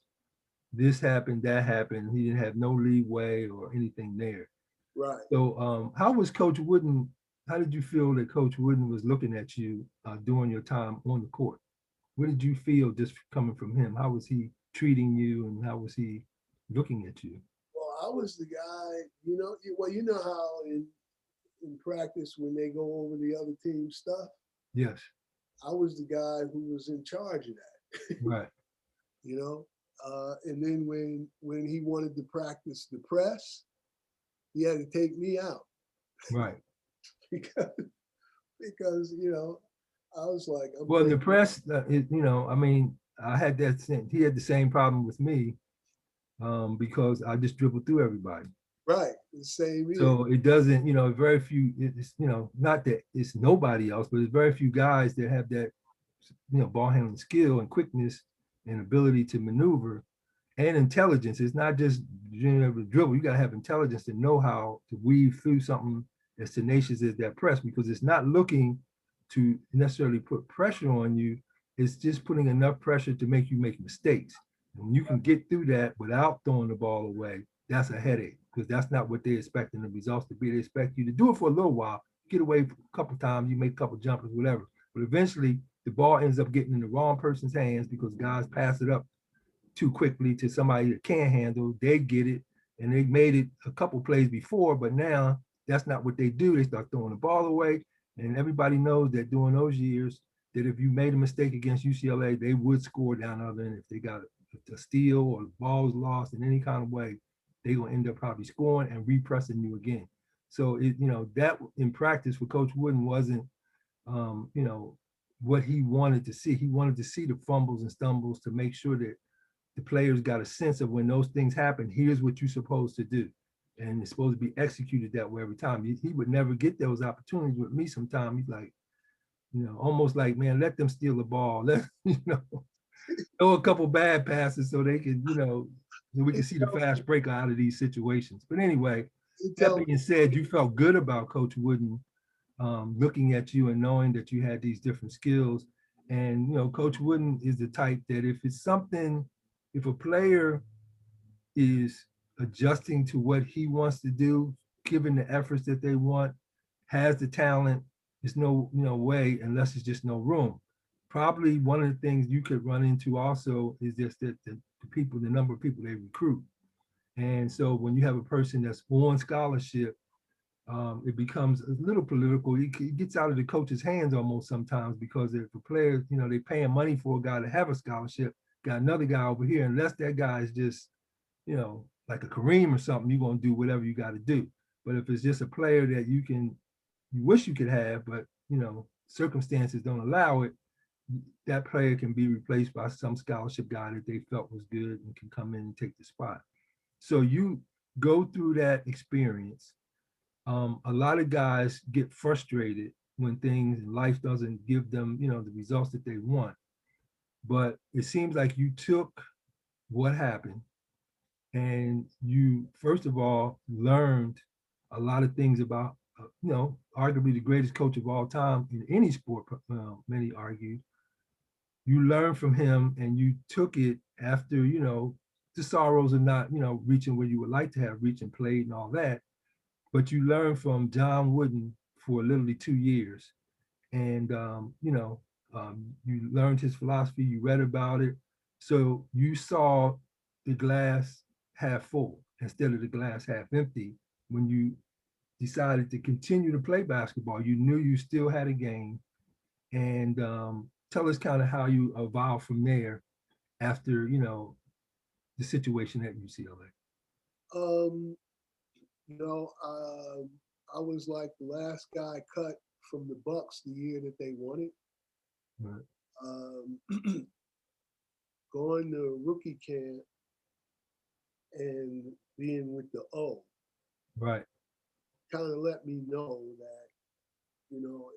this happened, that happened. He didn't have no leeway or anything there. right. So how was Coach Wooden? How did you feel that Coach Wooden was looking at you during your time on the court? What did you feel just coming from him? How was he treating you, and how was he looking at you? Well, I was the guy, well, you know how in practice when they go over the other team's stuff, Yes, I was the guy who was in charge of that, right, you know. And then when he wanted to practice the press, he had to take me out right. because I was like, I'm Well, in the playing press, I mean, I had that. He had the same problem with me because I just dribbled through everybody. right the same here. So it doesn't, very few. It's not that it's nobody else, but there's very few guys that have that, ball handling skill and quickness and ability to maneuver and intelligence. It's not just being able to dribble. You got to have intelligence to know how to weave through something as tenacious as that press because it's not looking to necessarily put pressure on you. It's just putting enough pressure to make you make mistakes. And when you can get through that without throwing the ball away, that's a headache because that's not what they're expecting the results to be. They expect you to do it for a little while, get away a couple times, you make a couple jumpers, whatever. But eventually, the ball ends up getting in the wrong person's hands because guys pass it up too quickly to somebody that can handle. They get it, and they made it a couple plays before, but now that's not what they do. They start throwing the ball away, and everybody knows that during those years, that if you made a mistake against UCLA, they would score down the other end. If they got a steal or the ball's lost in any kind of way, they're gonna end up probably scoring and repressing you again. So that in practice for Coach Wooden wasn't what he wanted to see. He wanted to see the fumbles and stumbles to make sure that the players got a sense of when those things happen, here's what you're supposed to do. And it's supposed to be executed that way every time. He would never get those opportunities with me sometimes. He's like, almost like, man, let them steal the ball. Let, throw a couple bad passes so they can, so we can see the fast break out of these situations. But anyway, He that tell me, being said, you felt good about Coach Wooden looking at you and knowing that you had these different skills. And Coach Wooden is the type that if it's something, if a player is adjusting to what he wants to do, given the efforts that they want, has the talent, there's no way unless it's just no room. Probably one of the things you could run into also is just that the number of people they recruit. And so when you have a person that's on scholarship, it becomes a little political. It gets out of the coach's hands almost sometimes because if the players, they're paying money for a guy to have a scholarship, got another guy over here, unless that guy is just, like a Kareem or something, you're gonna do whatever you got to do. But if it's just a player that you wish you could have, but circumstances don't allow it, that player can be replaced by some scholarship guy that they felt was good and can come in and take the spot. So you go through that experience. A lot of guys get frustrated when things in life doesn't give them, the results that they want. But it seems like you took what happened and you, first of all, learned a lot of things about, arguably the greatest coach of all time in any sport, many argue. You learned from him and you took it after, the sorrows of not, reaching where you would like to have reached and played and all that. But you learned from John Wooden for literally 2 years. And, you learned his philosophy, you read about it. So you saw the glass half full instead of the glass half empty when you decided to continue to play basketball. You knew you still had a game. And tell us kind of how you evolved from there after, the situation at UCLA. um, I was like the last guy cut from the Bucks the year that they won it. Right. Um, going to rookie camp and being with the O Right. kind of let me know that you know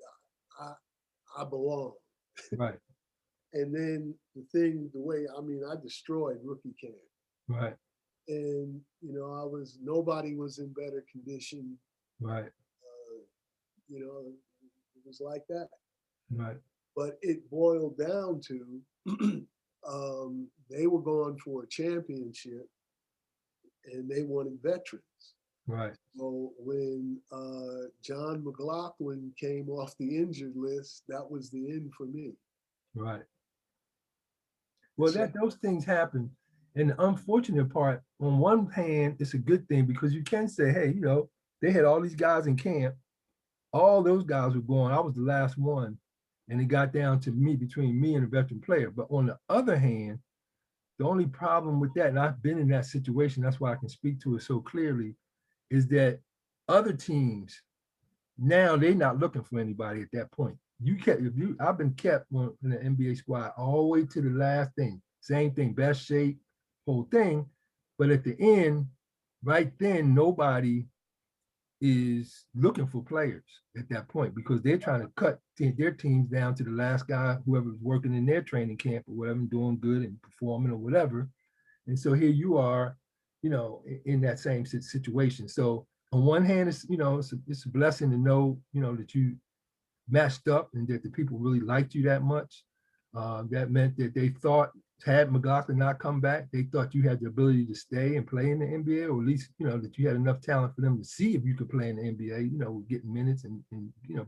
I I belong. Right. And then the way I destroyed rookie camp. Right. And, nobody was in better condition. Right. It was like that. Right. But it boiled down to they were going for a championship and they wanted veterans. Right. So when John McLaughlin came off the injured list, that was the end for me. Right. Well, So, those things happen. And the unfortunate part, on one hand, it's a good thing because you can say, hey, they had all these guys in camp. All those guys were going. I was the last one. And it got down to me, between me and a veteran player. But on the other hand, the only problem with that, and I've been in that situation, that's why I can speak to it so clearly, is that other teams, now they're not looking for anybody at that point. I've been kept in the NBA squad all the way to the last thing. Same thing, best shape, whole thing. But at the end, right then, nobody is looking for players at that point because they're trying to cut their teams down to the last guy, whoever's working in their training camp or whatever, doing good and performing or whatever. And so here you are, in that same situation. So on one hand, it's a blessing to know, that you matched up and that the people really liked you that much. That meant that they thought, had McLaughlin not come back, they thought you had the ability to stay and play in the NBA, or at least, that you had enough talent for them to see if you could play in the NBA, getting minutes and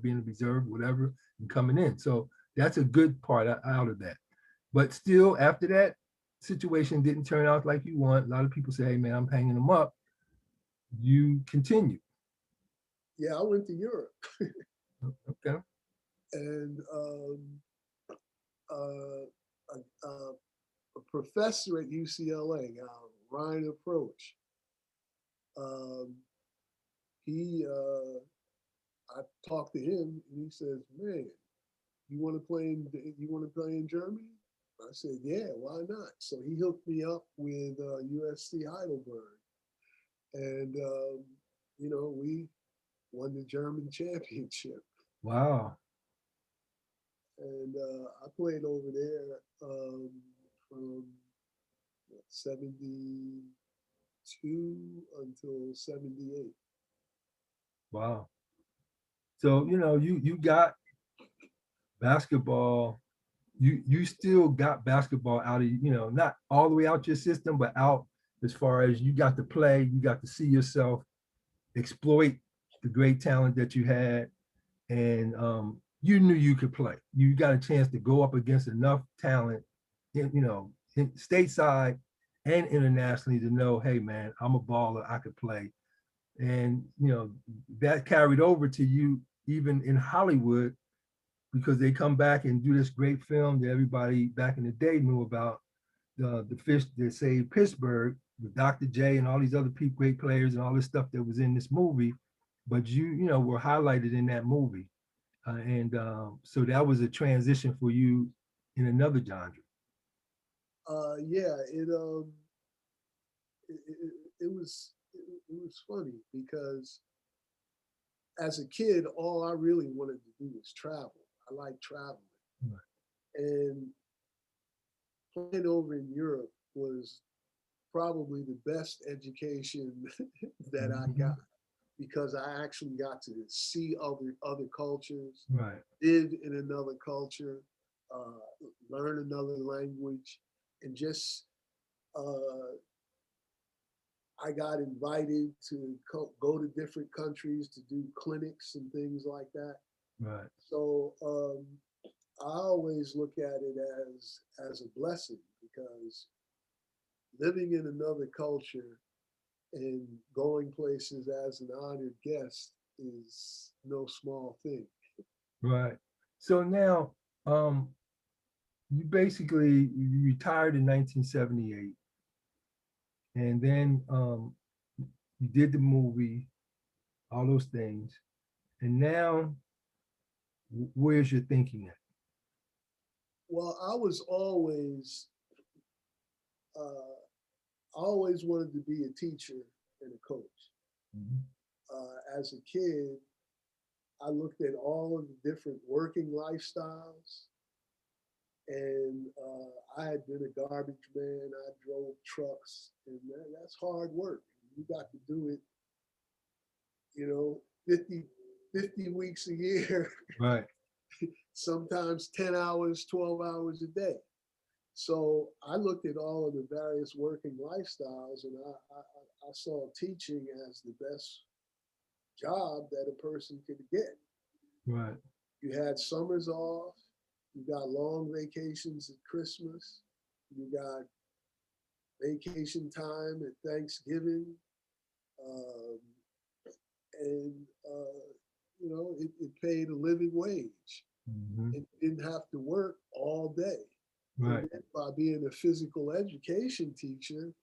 being a reserve, whatever, and coming in. So that's a good part out of that. But still, after that situation didn't turn out like you want, a lot of people say, hey, man, I'm hanging them up. You continue. yeah, I went to Europe. Okay. And a professor at UCLA, Ryan Approach, he, I talked to him and he says, man, you want to play in Germany? I said, yeah, why not? So he hooked me up with USC Heidelberg. And, we won the German championship. Wow. And I played over there from 72 until 78. Wow. So, you got basketball, you still got basketball out of, not all the way out your system, but out as far as you got to play, you got to see yourself exploit the great talent that you had. And you knew you could play. You got a chance to go up against enough talent, stateside and internationally to know, hey man, I'm a baller, I could play. And that carried over to you even in Hollywood, because they come back and do this great film that everybody back in the day knew about, the fish that saved Pittsburgh with Dr. J and all these other people, great players and all this stuff that was in this movie. But you were highlighted in that movie. And so that was a transition for you in another genre. Yeah, it was funny because as a kid, all I really wanted to do was travel. I like traveling. Right. And playing over in Europe was probably the best education that I got, because I actually got to see other cultures, Right. live in another culture, learn another language, and just I got invited to go to different countries to do clinics and things like that. Right. So I always look at it as a blessing, because living in another culture and going places as an honored guest is no small thing. Right. So now, you retired in 1978, and then you did the movie, all those things, and now where's your thinking at? Well, I always wanted to be a teacher and a coach. Mhm. As a kid, I looked at all of the different working lifestyles, And I had been a garbage man. I drove trucks, and that's hard work. You got to do it, 50 weeks a year, Right. sometimes 10 hours, 12 hours a day. So I looked at all of the various working lifestyles, and I saw teaching as the best job that a person could get. Right. You had summers off, you got long vacations at Christmas, you got vacation time at Thanksgiving, um, and it paid a living wage. Mm-hmm. It didn't have to work all day. Right. And by being a physical education teacher,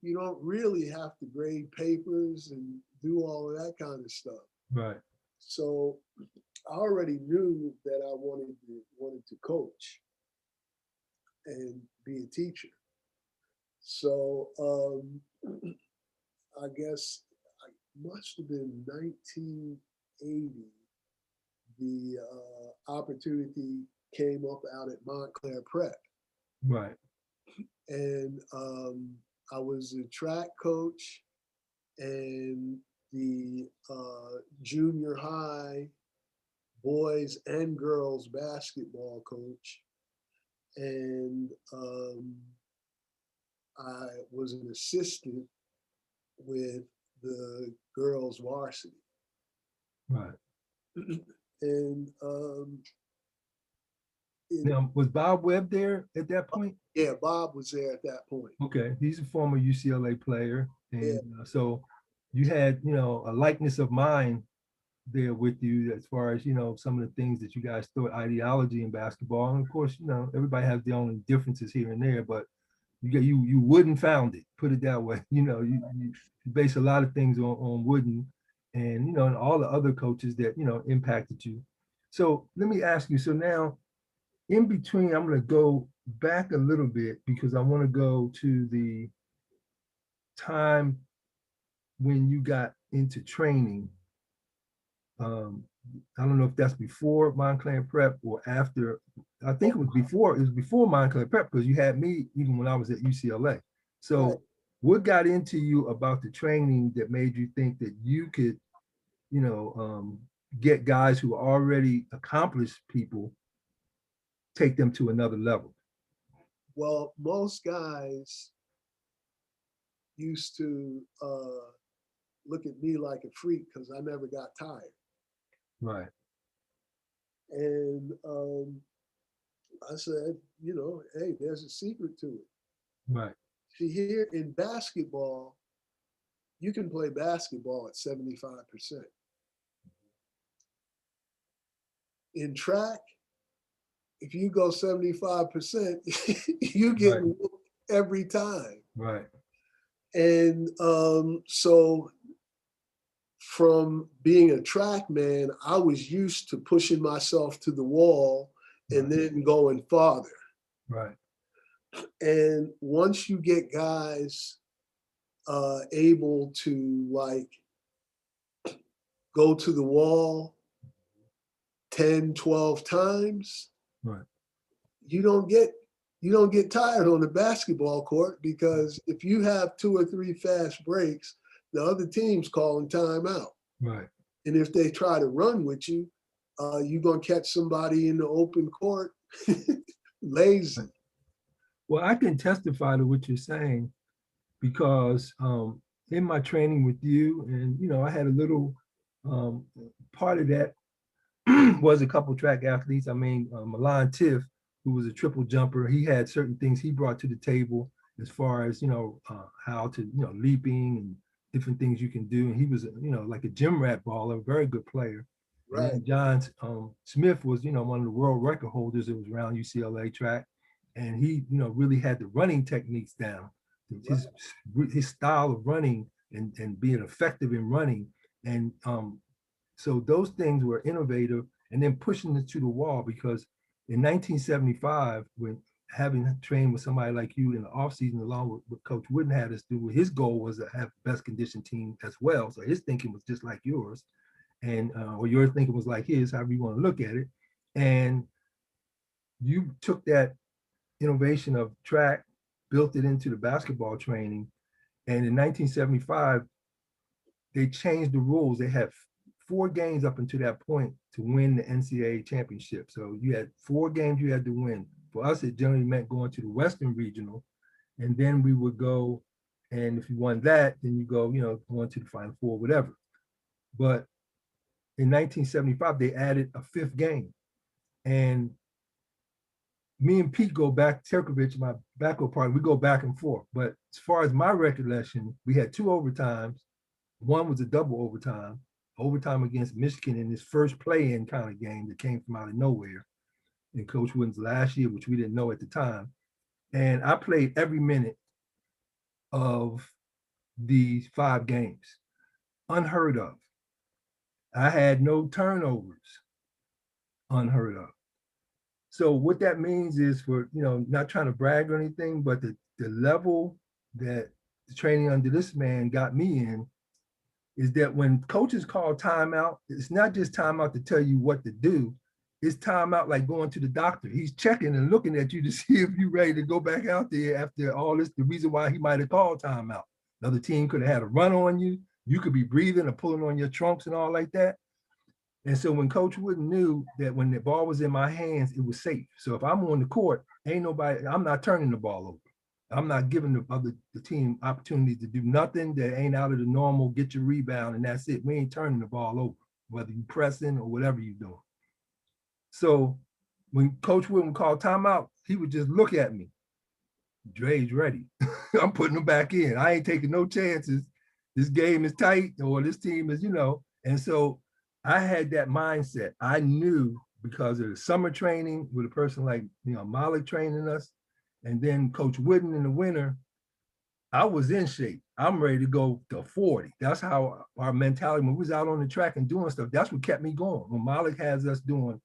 you don't really have to grade papers and do all of that kind of stuff. Right. So I already knew that I wanted to coach and be a teacher. So I guess I must have been 1980. The opportunity came up out at Montclair Prep, Right. and I was a track coach and the junior high boys and girls basketball coach, and I was an assistant with the girls varsity. Right. And Now, was Bob Webb there at that point? yeah, Bob was there at that point. Okay, he's a former UCLA player, and Yeah. So you had a likeness of mind there with you as far as some of the things that you guys thought ideology in basketball, and of course everybody has their own differences here and there, but you Wooden found it, put it that way. You base a lot of things on Wooden, and and all the other coaches that impacted you. So let me ask you. So now, in between, I'm going to go back a little bit because I want to go to the time when you got into training. I don't know if that's before Montclair Prep or after. I think it was before. It was before Montclair Prep because you had me even when I was at UCLA. So, Right. what got into you about the training that made you think that you could, get guys who already accomplished people, take them to another level? Well, most guys used to look at me like a freak because I never got tired. Right. And I said, hey, there's a secret to it. Right. See, here in basketball, you can play basketball at 75%. In track, if you go 75%, you get Right. every time. Right. And so from being a track man, I was used to pushing myself to the wall and then going farther. Right. And once you get guys able to like go to the wall 10, 12 times, Right. you don't get tired on the basketball court, because if you have 2 or 3 fast breaks, the other team's calling timeout. Right. And if they try to run with you, you're going to catch somebody in the open court lazy. Well, I can testify to what you're saying because in my training with you, and I had a little part of that was a couple track athletes. I mean, Milan Tiff, who was a triple jumper, he had certain things he brought to the table as far as how to leaping and different things you can do. And he was like a gym rat baller, very good player. Right. And then John Smith was one of the world record holders that was around UCLA track, and he really had the running techniques down. His style of running and being effective in running, and so those things were innovative, and then pushing it to the wall, because in 1975, when having trained with somebody like you in the offseason, along with what Coach Wooden had us do, his goal was to have the best conditioned team as well. So his thinking was just like yours, and or your thinking was like his, however you want to look at it. And you took that innovation of track, built it into the basketball training. And in 1975, they changed the rules. They had 4 games up until that point to win the NCAA championship. So you had 4 games you had to win. For us, it generally meant going to the Western Regional, and then we would go, and if you won that, then you go, going to the Final Four, whatever. But in 1975, they added a 5th game. And me and Pete go back, Terkovich, my backcourt partner, we go back and forth. But as far as my recollection, we had 2 overtimes. One was a double overtime against Michigan in this first play-in kind of game that came from out of nowhere in Coach Wooden's last year, which we didn't know at the time. And I played every minute of these 5 games, unheard of. I had no turnovers, unheard of. So what that means is, for, not trying to brag or anything, but the level that the training under this man got me in is that when coaches call timeout, it's not just timeout to tell you what to do. It's timeout like going to the doctor. He's checking and looking at you to see if you're ready to go back out there after all this, the reason why he might have called timeout. Another team could have had a run on you. You could be breathing or pulling on your trunks and all like that. And so when Coach Wooden knew that when the ball was in my hands, it was safe. So if I'm on the court, I'm not turning the ball over. I'm not giving the team opportunity to do nothing that ain't out of the normal, get your rebound, and that's it. We ain't turning the ball over, whether you pressing or whatever you're doing. So when Coach Wooden called timeout, he would just look at me. Dre's ready. I'm putting him back in. I ain't taking no chances. This game is tight, or this team is, And so I had that mindset. I knew, because of the summer training with a person like, Malek training us, and then Coach Wooden in the winter, I was in shape. I'm ready to go to 40. That's how our mentality, when we was out on the track and doing stuff, that's what kept me going. When Malek has us doing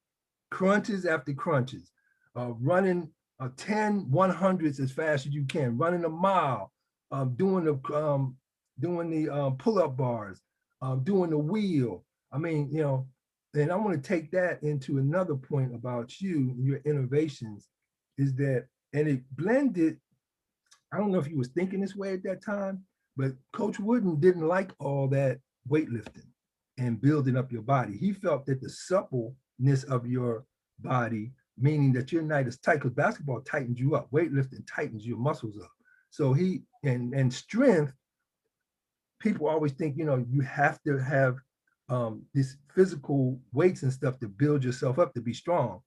crunches after crunches, running 10 100s as fast as you can, running a mile, doing the pull-up bars, doing the wheel. I mean, and I want to take that into another point about you and your innovations, is that, and it blended, I don't know if you was thinking this way at that time, but Coach Wooden didn't like all that weightlifting and building up your body. He felt that the suppleness of your body, meaning that you're not as tight, because basketball tightens you up, weightlifting tightens your muscles up. So he, and strength, people always think, you have to have this physical weights and stuff to build yourself up to be strong.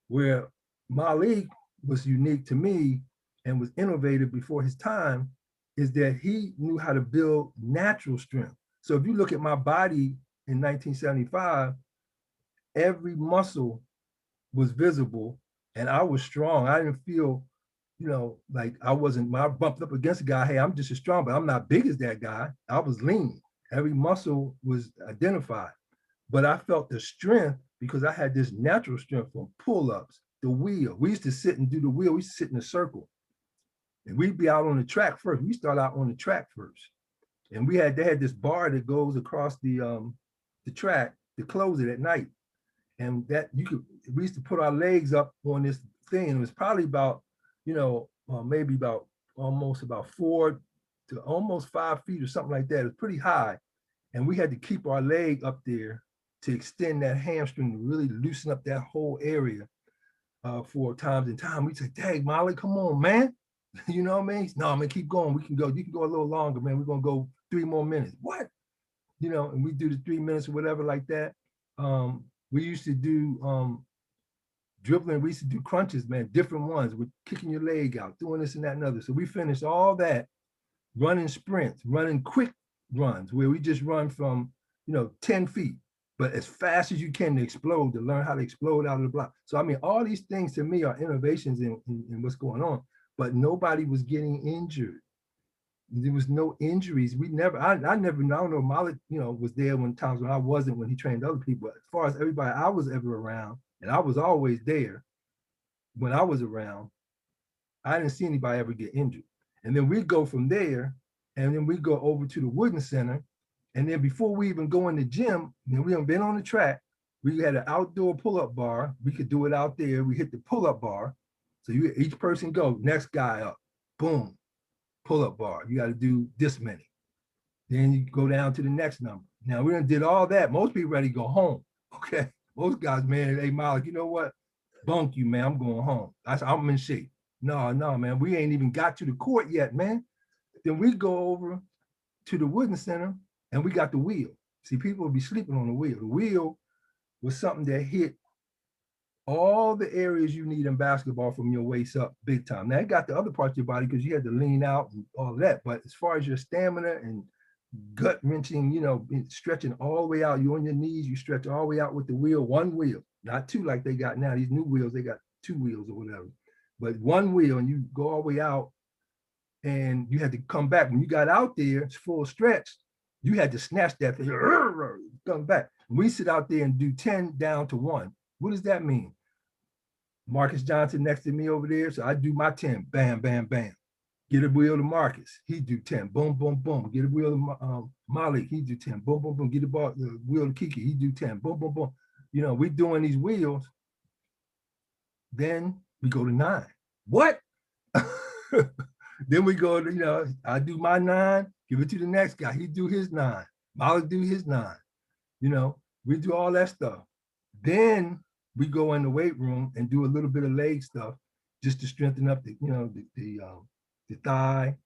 Where Malek was unique to me and was innovative before his time, is that he knew how to build natural strength. So if you look at my body in 1975, every muscle was visible and I was strong. I didn't feel, like I wasn't, when I bumped up against a guy, hey, I'm just as strong, but I'm not big as that guy. I was lean. Every muscle was identified. But I felt the strength because I had this natural strength from pull-ups, the wheel. We used to sit and do the wheel. We used to sit in a circle. And we'd be out on the track first. We start out on the track first. And they had this bar that goes across the track to close it at night. And that we used to put our legs up on this thing. And it was probably about, maybe about almost about 4 to almost 5 feet or something like that. It was pretty high. And we had to keep our leg up there to extend that hamstring, to really loosen up that whole area for times and time. We said, dang, Molly, come on, man. You know what I mean? No, I'm gonna keep going. We can go, you can go a little longer, man. We're gonna go 3 more minutes. What? And we do the 3 minutes or whatever like that. We used to do dribbling. We used to do crunches, man, different ones with kicking your leg out, doing this and that and other. So we finished all that running sprints, running quick runs where we just run from, 10 feet, but as fast as you can to explode, to learn how to explode out of the block. So, I mean, all these things to me are innovations in what's going on, but nobody was getting injured. There was no injuries. I don't know, Malek, was there when times when I wasn't, when he trained other people. But as far as everybody I was ever around, and I was always there when I was around, I didn't see anybody ever get injured. And then we go from there, and then we go over to the Wooden Center. And then before we even go in the gym, we haven't been on the track. We had an outdoor pull-up bar. We could do it out there. We hit the pull-up bar. So you each person go, next guy up, boom, pull-up bar. You got to do this many. Then you go down to the next number. Now we done did all that. Most people ready to go home. Okay. Most guys, man, hey Malek, you know what? Bunk you, man. I'm going home. I'm in shape. No, man. We ain't even got to the court yet, man. Then we go over to the Wooden Center and we got the wheel. See, people will be sleeping on the wheel. The wheel was something that hit all the areas you need in basketball from your waist up big time. Now it got the other parts of your body because you had to lean out and all of that. But as far as your stamina and gut wrenching, stretching all the way out, you on your knees, you stretch all the way out with the wheel, one wheel, not two like they got now. These new wheels, they got two wheels or whatever, but one wheel, and you go all the way out and you had to come back. When you got out there, it's full stretch, you had to snatch that thing, come back. We sit out there and do 10 down to 1. What does that mean? Marques Johnson next to me over there, so I do my 10, bam, bam, bam. Get a wheel to Marques, he do 10, boom, boom, boom. Get a wheel to Malek, he do 10, boom, boom, boom. Get the wheel to Kiki, he do 10, boom, boom, boom. We doing these wheels. Then we go to 9. What? Then we go to, I do my 9, give it to the next guy, he do his 9. Malek do his 9. We do all that stuff. Then we go in the weight room and do a little bit of leg stuff just to strengthen up the thigh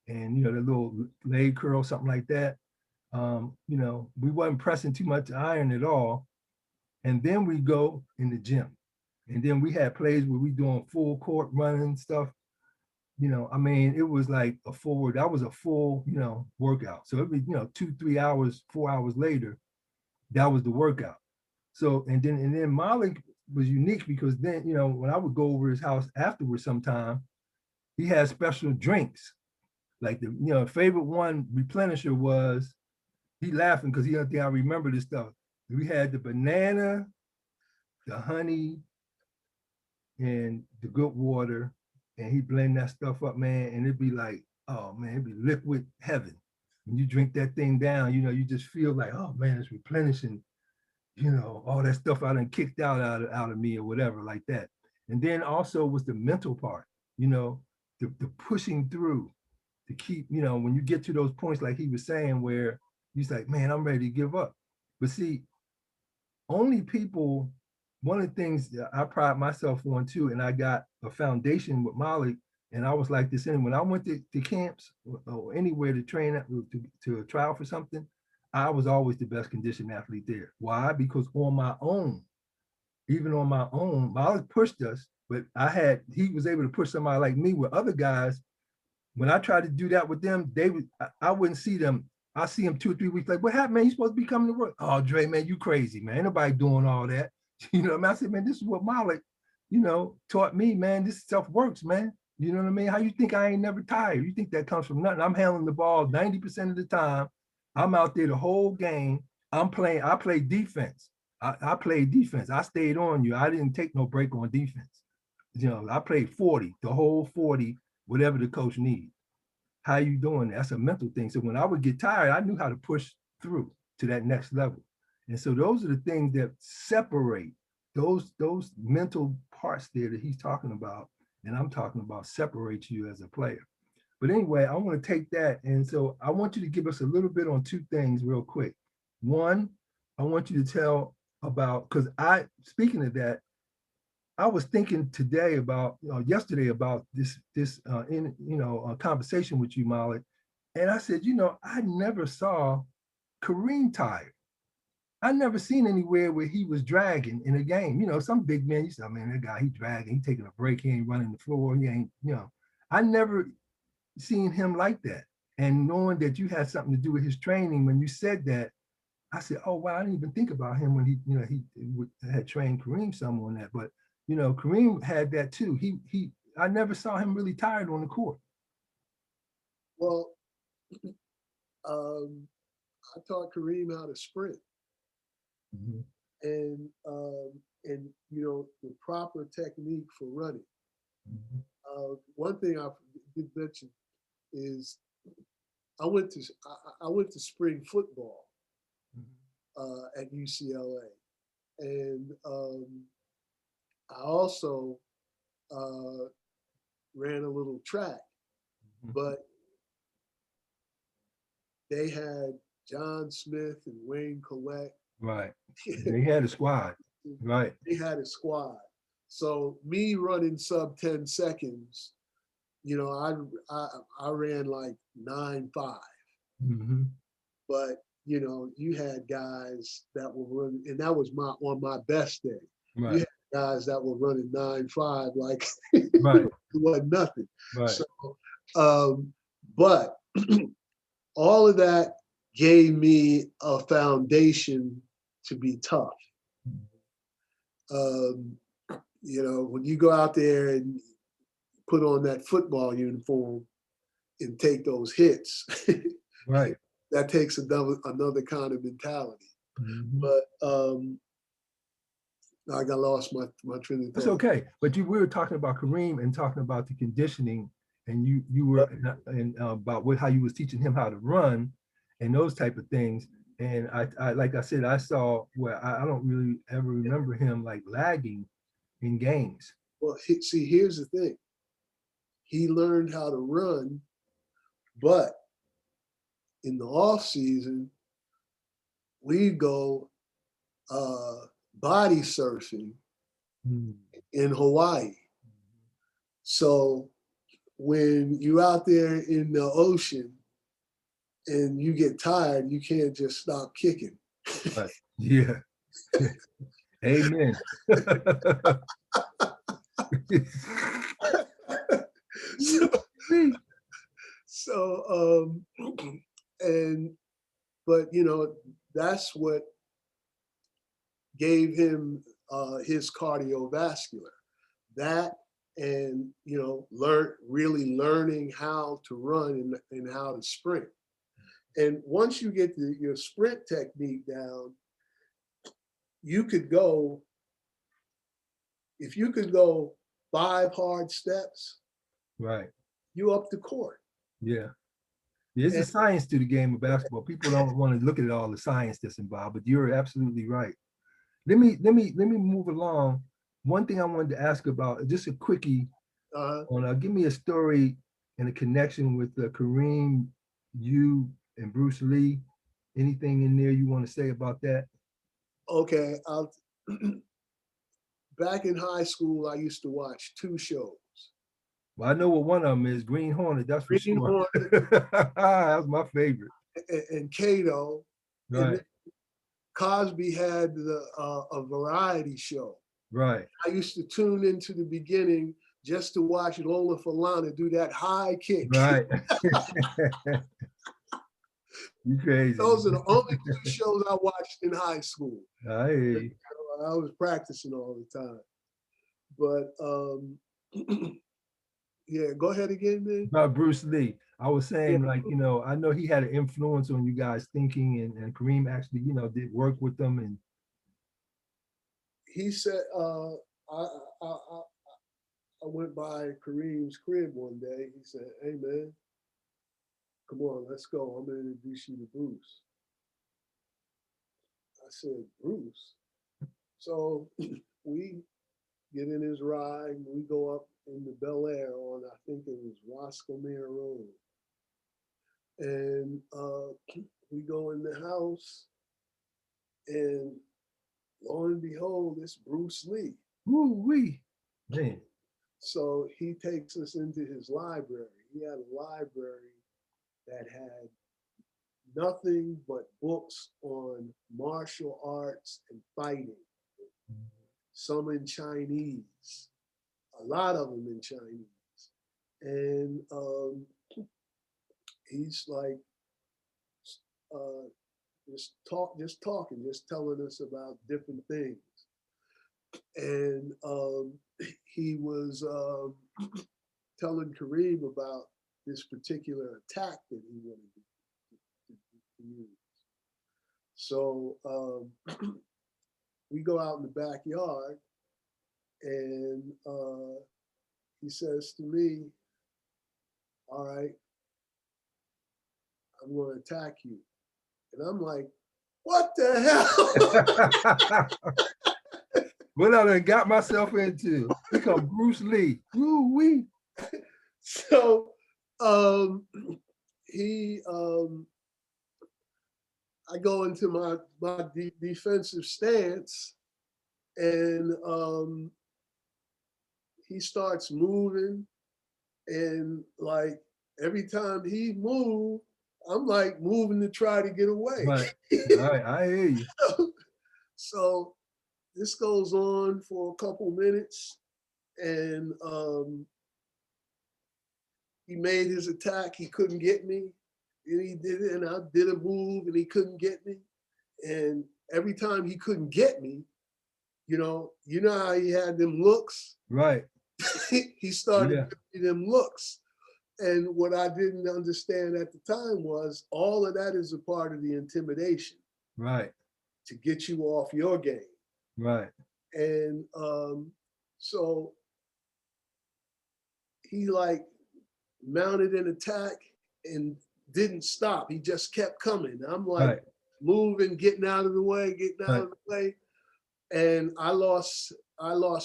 and the little leg curl, something like that. We wasn't pressing too much iron at all. And then we go in the gym. And then we had plays where we doing full court running stuff. It was like that was a full, workout. So every, 2, 3 hours, 4 hours later, that was the workout. So, and then Malek was unique because then, when I would go over his house afterwards sometime, he had special drinks. Like the, favorite one replenisher was, he laughing because he don't think I remember this stuff. We had the banana, the honey, and the good water, and he blend that stuff up, man, and it'd be like, oh man, it'd be liquid heaven. When you drink that thing down, you just feel like, oh man, it's replenishing, all that stuff I done kicked out of me or whatever like that. And then also was the mental part, the pushing through to keep, when you get to those points, like he was saying, where he's like, man, I'm ready to give up. But see, only people, one of the things that I pride myself on too, and I got a foundation with Malek, and I was like this, and when I went to camps or anywhere to train to a trial for something, I was always the best conditioned athlete there. Why? Because on my own, even on my own, Malek pushed us, but he was able to push somebody like me with other guys. When I tried to do that with them, I wouldn't see them. I see them 2 or 3 weeks, like, what happened, man? You supposed to be coming to work. Oh, Dre, man, you crazy, man. Ain't nobody doing all that. I said, man, this is what Malek, taught me, man. This stuff works, man. You know what I mean? How you think I ain't never tired? You think that comes from nothing? I'm handling the ball 90% of the time. I'm out there the whole game. I play defense. I played defense. I stayed on you. I didn't take no break on defense. I played 40, the whole 40, whatever the coach needs. How you doing? That's a mental thing. So when I would get tired, I knew how to push through to that next level. And so those are the things that separate those mental parts there that he's talking about, and I'm talking about, separate you as a player. But anyway, I want to take that. And so I want you to give us a little bit on 2 things real quick. One, I want you to tell about, because speaking of that, I was thinking today about, yesterday about this conversation with you, Malek. And I said, I never saw Kareem tired. I never seen anywhere where he was dragging in a game. Some big men, you say, man, that guy, he dragging, he taking a break, he ain't running the floor, he ain't, I never seen him like that. And knowing that you had something to do with his training, when you said that, I said, oh, wow, I didn't even think about him when he had trained Kareem some on that. But, Kareem had that too. I never saw him really tired on the court. Well, I taught Kareem how to sprint. Mm-hmm. And the proper technique for running. Mm-hmm. One thing I did mention is I went to spring football at UCLA, and I also ran a little track, but they had John Smith and Wayne Collette. Right. They had a squad. Right. They had a squad. So me running sub 10 seconds, you know, I ran like 9.5. But you know, you had guys that were running, and that was on my best day. Right. You had guys that were running 9.5, like right. It wasn't nothing. Right. So, but all of that gave me a foundation to be tough. You know, when you go out there and put on that football uniform and take those hits, right. That takes another kind of mentality. But I got lost my train of thought. That's okay. But we were talking about Kareem and talking about the conditioning, and you were about how you was teaching him how to run and those type of things. And I like I said, I saw where I don't really ever remember him like lagging in games. Well, see, here's the thing. He learned how to run, but in the off season, we'd go body surfing in Hawaii. So when you're out there in the ocean and you get tired, you can't just stop kicking. Right. Yeah. Amen. But you know, that's what gave him his cardiovascular. That, and you know, really learning how to run and how to sprint. And once you get your sprint technique down, you could go, if you could go 5 hard steps, right, you up the court. Yeah. There's a science to the game of basketball. People don't want to look at all the science that's involved, but you're absolutely right. Let me move along. One thing I wanted to ask about, just a quickie, give me a story and a connection with Kareem, you, and Bruce Lee. Anything in there you want to say about that? Okay. Back in high school, I used to watch 2 shows. Well, I know what one of them is, Green Hornet, that's for Green sure. Hornet. That was my favorite. And Kato. Right. And Cosby had a variety show. Right. I used to tune into the beginning just to watch Lola Falana do that high kick. Right. You crazy. Those are the only 2 shows I watched in high school. Hey. I was practicing all the time. But yeah, go ahead again, man. About Bruce Lee. I was saying, like, you know, I know he had an influence on you guys thinking, and Kareem actually, you know, did work with them. And he said, I went by Kareem's crib one day. He said, "Hey, man, come on, let's go. I'm going to introduce you to Bruce." I said, "Bruce?" So we get in his ride, and we go up in the Bel Air on, I think it was Roscommere Road. And we go in the house, and lo and behold, it's Bruce Lee. Woo-wee, man. So he takes us into his library. He had a library that had nothing but books on martial arts and fighting, some in Chinese, a lot of them in Chinese. And he's like, just talking, just telling us about different things. And he was telling Kareem about this particular attack that he wanted to use. So we go out in the backyard, and he says to me, "All right, I'm going to attack you." And I'm like, "What the hell?" What I done got myself into. Become Bruce Lee. Woo-wee. So he I go into my defensive stance, and he starts moving, and like every time he moved, I'm like moving to try to get away. Right. Right. I hear you. So this goes on for a couple minutes, and he made his attack. He couldn't get me, and he did it, and I did a move, and he couldn't get me. And every time he couldn't get me, you know how he had them looks. Right. He started Yeah. giving me them looks. And what I didn't understand at the time was all of that is a part of the intimidation Right. to get you off your game. Right. And so he like mounted an attack and didn't stop. He just kept coming. I'm like Right. moving, getting out of the way, Right. of the way. And I lost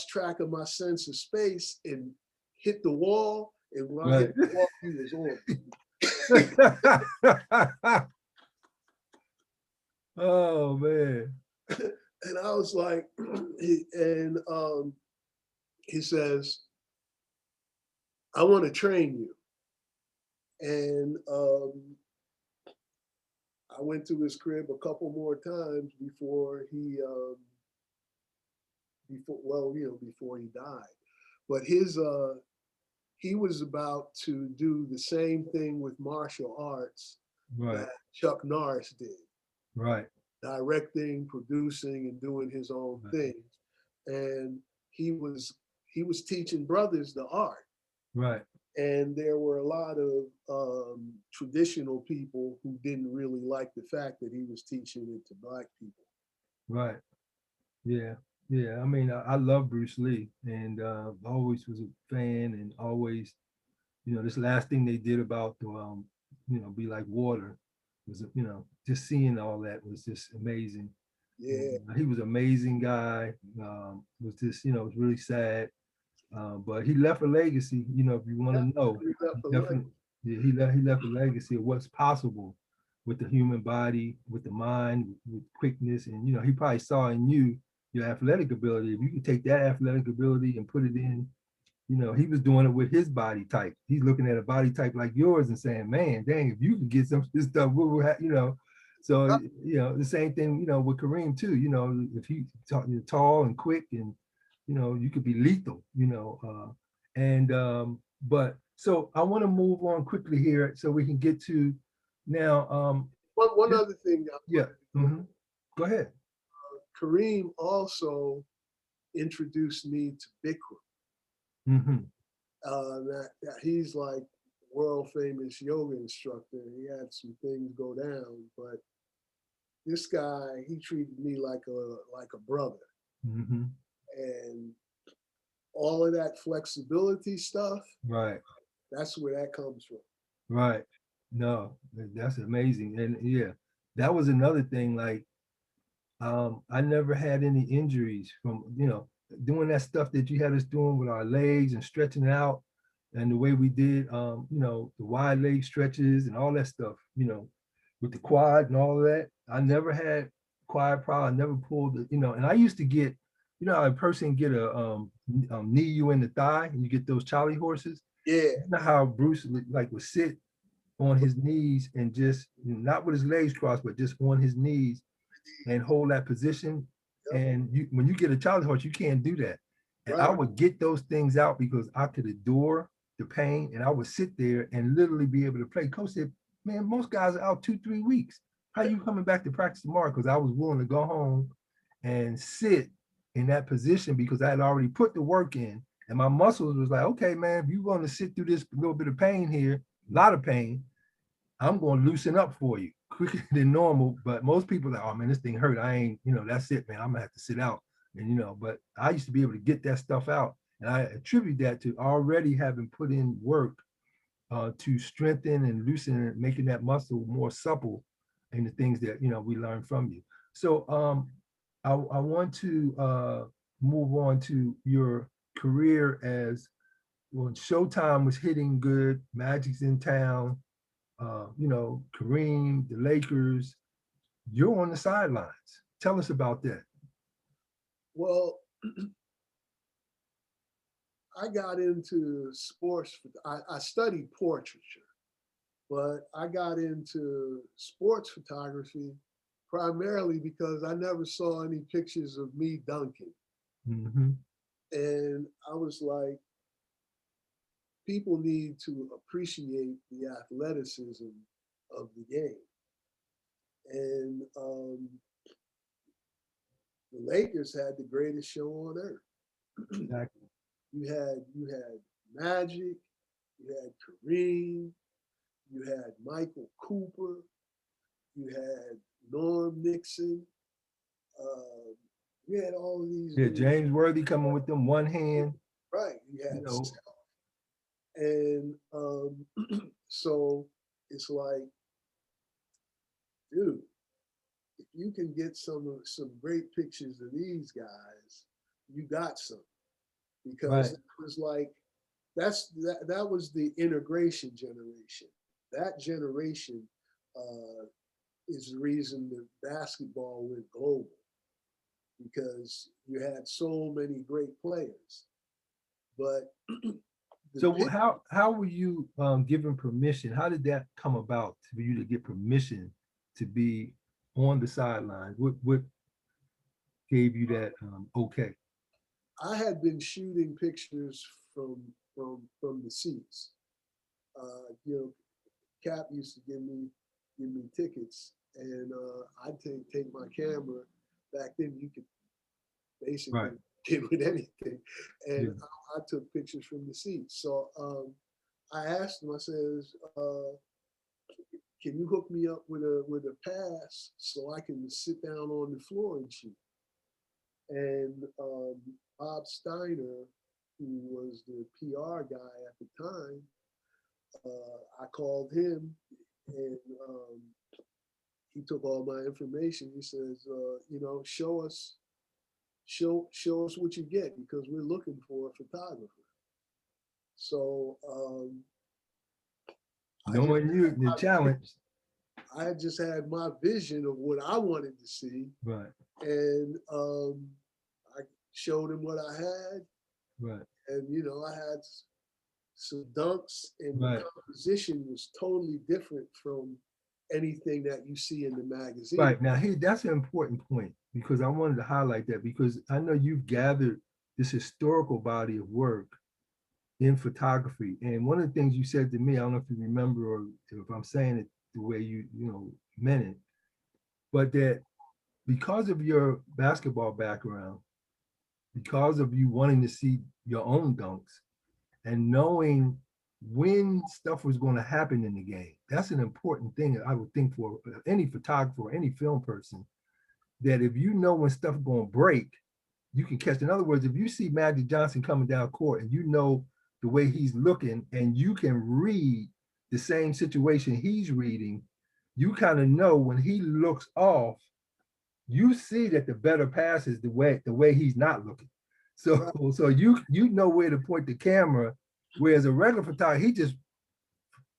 track of my sense of space and hit the wall. And when I hit the wall, he was on. Oh man. And I was like, he says, I want to train you. And I went to his crib a couple more times before he died. But he was about to do the same thing with martial arts that Chuck Norris did. Right. Directing, producing, and doing his own thing. And he was teaching brothers the art. Right. And there were a lot of traditional people who didn't really like the fact that he was teaching it to Black people. Right. Yeah. Yeah. I mean, I love Bruce Lee, and always was a fan, and always, this last thing they did about the, Be Like Water was, just seeing all that was just amazing. Yeah. And he was an amazing guy. Was just, it was really sad. But he left a legacy, if you want to know. He left a legacy of what's possible with the human body, with the mind, with quickness. And, he probably saw in you your athletic ability. If you could take that athletic ability and put it in, he was doing it with his body type. He's looking at a body type like yours and saying, man, dang, if you could get some of this stuff, what would happen, So, the same thing, with Kareem too, if he's tall and quick, and, you could be lethal, but so I want to move on quickly here so we can get to now. One other thing. Yeah. Mm-hmm. Go ahead. Kareem also introduced me to Bikram. Mm-hmm. That he's like world famous yoga instructor. He had some things go down, but this guy, he treated me like a brother. Mm-hmm. And all of that flexibility stuff, right? That's where that comes from. Right. No, that's amazing. And yeah, that was another thing. Like, I never had any injuries from, doing that stuff that you had us doing with our legs and stretching out, and the way we did, the wide leg stretches and all that stuff, with the quad and all of that. I never had quad problem. I never pulled the, and I used to get, how a person get a knee you in the thigh and you get those Charlie horses. Yeah. You know how Bruce like would sit on his knees and just, not with his legs crossed, but just on his knees and hold that position. Yep. And when you get a Charlie horse, you can't do that. And right. I would get those things out because I could endure the pain, and I would sit there and literally be able to play. Coach said, man, most guys are out 2-3 weeks. How you coming back to practice tomorrow? Because I was willing to go home and sit in that position because I had already put the work in. And my muscles was like, okay, man, if you want to sit through this little bit of pain here, a lot of pain, I'm going to loosen up for you quicker than normal. But most people are like, oh man, this thing hurt. I ain't, that's it, man. I'm gonna have to sit out. And but I used to be able to get that stuff out. And I attribute that to already having put in work to strengthen and loosen and making that muscle more supple, and the things that we learned from you. So I want to move on to your career as when Showtime was hitting good, Magic's in town, Kareem, the Lakers, you're on the sidelines. Tell us about that. Well, I got into sports. I studied portraiture, but I got into sports photography primarily because I never saw any pictures of me dunking. Mm-hmm. And I was like, people need to appreciate the athleticism of the game. And the Lakers had the greatest show on earth. Exactly. You had Magic, you had Kareem, you had Michael Cooper, you had Norm Nixon. Uh, we had all of these Yeah, dudes. James Worthy coming with them one hand. Right. You You had know, and so it's like, dude, if you can get some great pictures of these guys, you got some. Because right. it was like that was the integration generation. That generation is the reason that basketball went global because you had so many great players. But the So pick, how were you given permission? How did that come about for you to get permission to be on the sidelines? What gave you that okay? I had been shooting pictures from the seats. You know, Cap used to give me tickets, and I'd take my camera. Back then, you could Right. basically get with anything, and Yeah. I took pictures from the seats. So I asked him. I says, "Can you hook me up with a pass so I can sit down on the floor and shoot?" And Bob Steiner, who was the PR guy at the time, I called him, and he took all my information. He says, show us what you get because we're looking for a photographer. So I just Knowing you, the challenge. I just had my vision of what I wanted to see, Right. and I showed him what I had, Right. and I had some dunks, and the Right. composition was totally different from anything that you see in the magazine. Right. Now here, that's an important point because I wanted to highlight that because I know you've gathered this historical body of work in photography. And one of the things you said to me, I don't know if you remember or if I'm saying it the way you meant it, but that because of your basketball background, because of you wanting to see your own dunks and knowing when stuff was going to happen in the game, that's an important thing I would think for any photographer or any film person, that if you know when stuff going to break, you can catch. In other words, if you see Magic Johnson coming down court and you know the way he's looking and you can read the same situation he's reading, you kind of know when he looks off, you see that the better pass is the way he's not looking. So Right. so you know where to point the camera, whereas a regular photographer, he just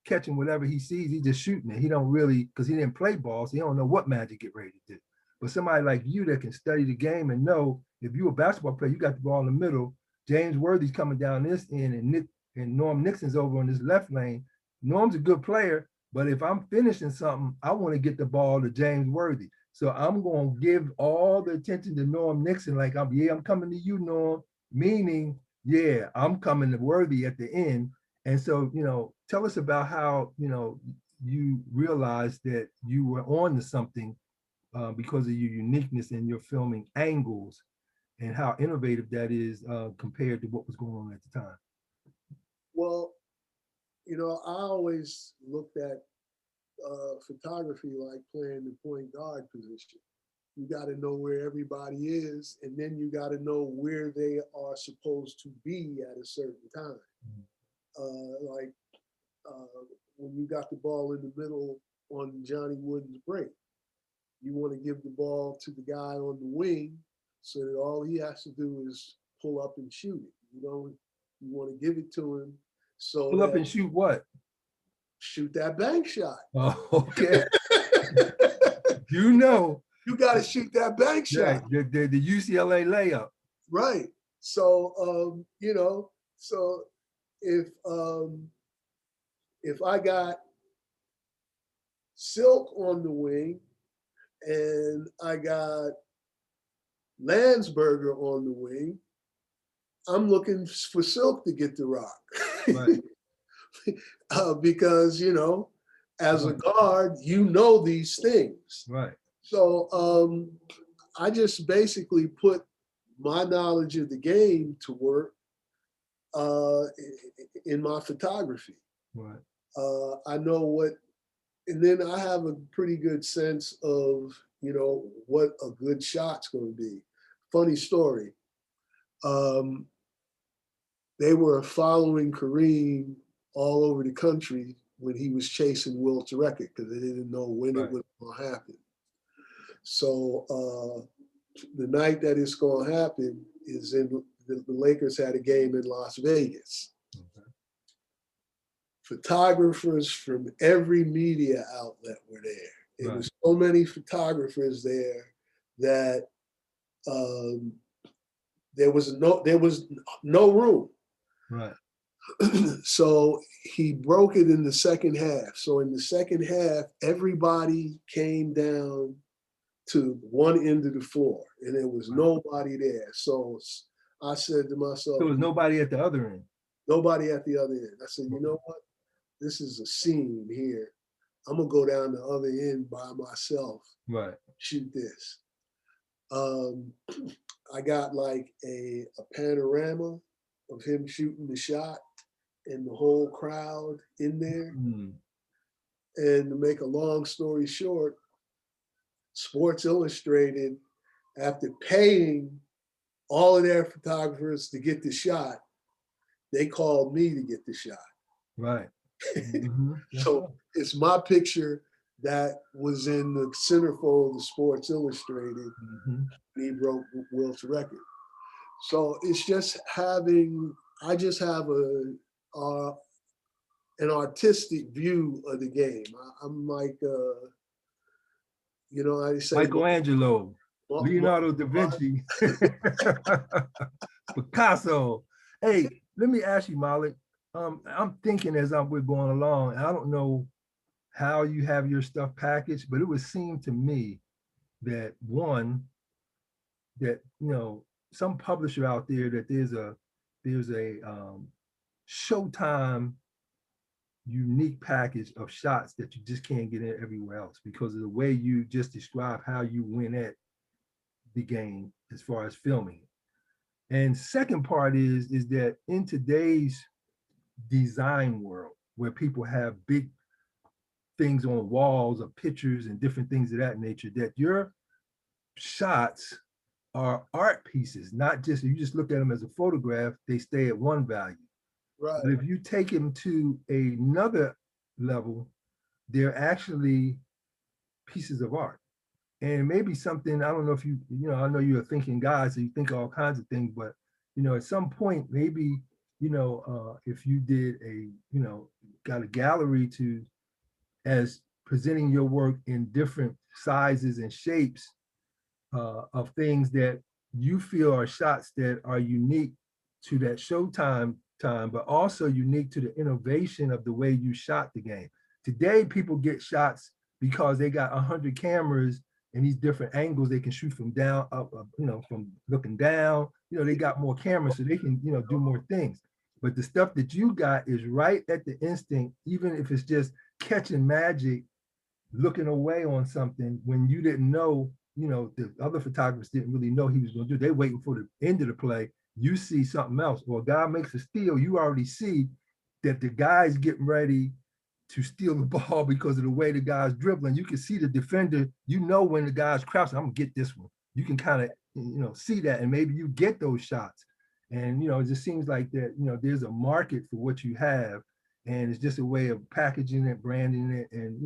catching whatever he sees, he just shooting it. He don't really, because he didn't play ball, so he don't know what Magic get ready to do. But somebody like you that can study the game and know if you're a basketball player, you got the ball in the middle. James Worthy's coming down this end, and Norm Nixon's over on this left lane. Norm's a good player, but if I'm finishing something, I want to get the ball to James Worthy. So I'm going to give all the attention to Norm Nixon, like I'm coming to you, Norm, meaning, yeah, I'm coming to Worthy at the end. And so, tell us about how, you realized that you were on to something because of your uniqueness in your filming angles and how innovative that is compared to what was going on at the time. Well, I always looked at photography like playing the point guard position. You got to know where everybody is, and then you got to know where they are supposed to be at a certain time. Like when you got the ball in the middle on Johnny Wooden's break, you want to give the ball to the guy on the wing so that all he has to do is pull up and shoot it. You want to give it to him so Pull up that and shoot what? shoot that bank shot. Oh, okay. You know. You got to shoot that bank shot. Yeah, the UCLA layup. Right. So so if I got Silk on the wing and I got Landsberger on the wing, I'm looking for Silk to get the rock. Right. Because, as a guard, these things. Right. So I just basically put my knowledge of the game to work in my photography. Right. I know what, and then I have a pretty good sense of, what a good shot's going to be. Funny story. They were following Kareem all over the country when he was chasing Wilt's record because they didn't know when it was going to happen. So the night that it's going to happen is the Lakers had a game in Las Vegas. Okay. Photographers from every media outlet were there. There was so many photographers there that there was no room. Right. So he broke it in the second half. So in the second half, everybody came down to one end of the floor and there was nobody there. So I said to myself, there was nobody at the other end. Nobody at the other end. I said, you know what? This is a scene here. I'm gonna go down the other end by myself. Right. Shoot this. I got like a panorama of him shooting the shot and the whole crowd in there. Mm. And to make a long story short, Sports Illustrated, after paying all of their photographers to get the shot, they called me to get the shot. Right. Mm-hmm. So it's my picture that was in the centerfold of Sports Illustrated. Mm-hmm. He broke Wilt's record. So it's just I just have an artistic view of the game. I'm like, I say Michelangelo, Leonardo da Vinci, Picasso. Hey, let me ask you, Malek. I'm thinking as we're going along, and I don't know how you have your stuff packaged, but it would seem to me that some publisher out there that there's a Showtime unique package of shots that you just can't get in everywhere else because of the way you just describe how you win at the game as far as filming. And second part is that in today's design world where people have big things on walls of pictures and different things of that nature, that your shots are art pieces, not just, if you just look at them as a photograph, they stay at one value. Right. But if you take them to another level, they're actually pieces of art. And maybe something, I don't know if I know you're a thinking guy, so you think all kinds of things, but, at some point, maybe, if you did got a gallery as presenting your work in different sizes and shapes of things that you feel are shots that are unique to that Showtime time, but also unique to the innovation of the way you shot the game. Today, people get shots because they got 100 cameras and these different angles they can shoot from down up, from looking down. They got more cameras, so they can, do more things. But the stuff that you got is right at the instinct, even if it's just catching magic, looking away on something when you didn't know, the other photographers didn't really know he was going to do. They're waiting for the end of the play. You see something else, or a guy makes a steal, you already see that the guy's getting ready to steal the ball because of the way the guy's dribbling. You can see the defender, when the guy's crouching, I'm gonna get this one. You can kind of, see that, and maybe you get those shots. And, it just seems like that, there's a market for what you have, and it's just a way of packaging it, branding it, and,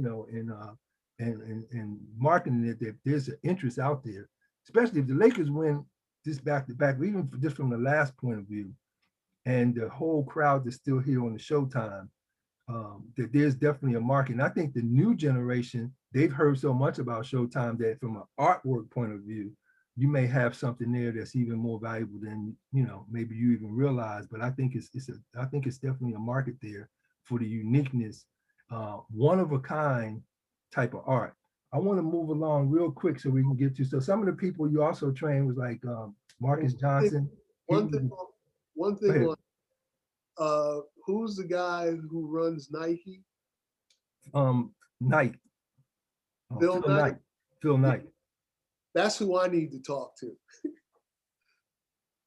and marketing it, that there's an interest out there, especially if the Lakers win just back to back, even just from the last point of view, and the whole crowd that's still here on the Showtime, that there's definitely a market. And I think the new generation, they've heard so much about Showtime that from an artwork point of view, you may have something there that's even more valuable than, you know, maybe you even realize. But I think I think it's definitely a market there for the uniqueness, one of a kind type of art. I want to move along real quick so we can get to, so some of the people you also trained was like Marques Johnson. One thing, one thing on, who's the guy who runs Nike? Knight. Phil Knight. Phil Knight. That's who I need to talk to.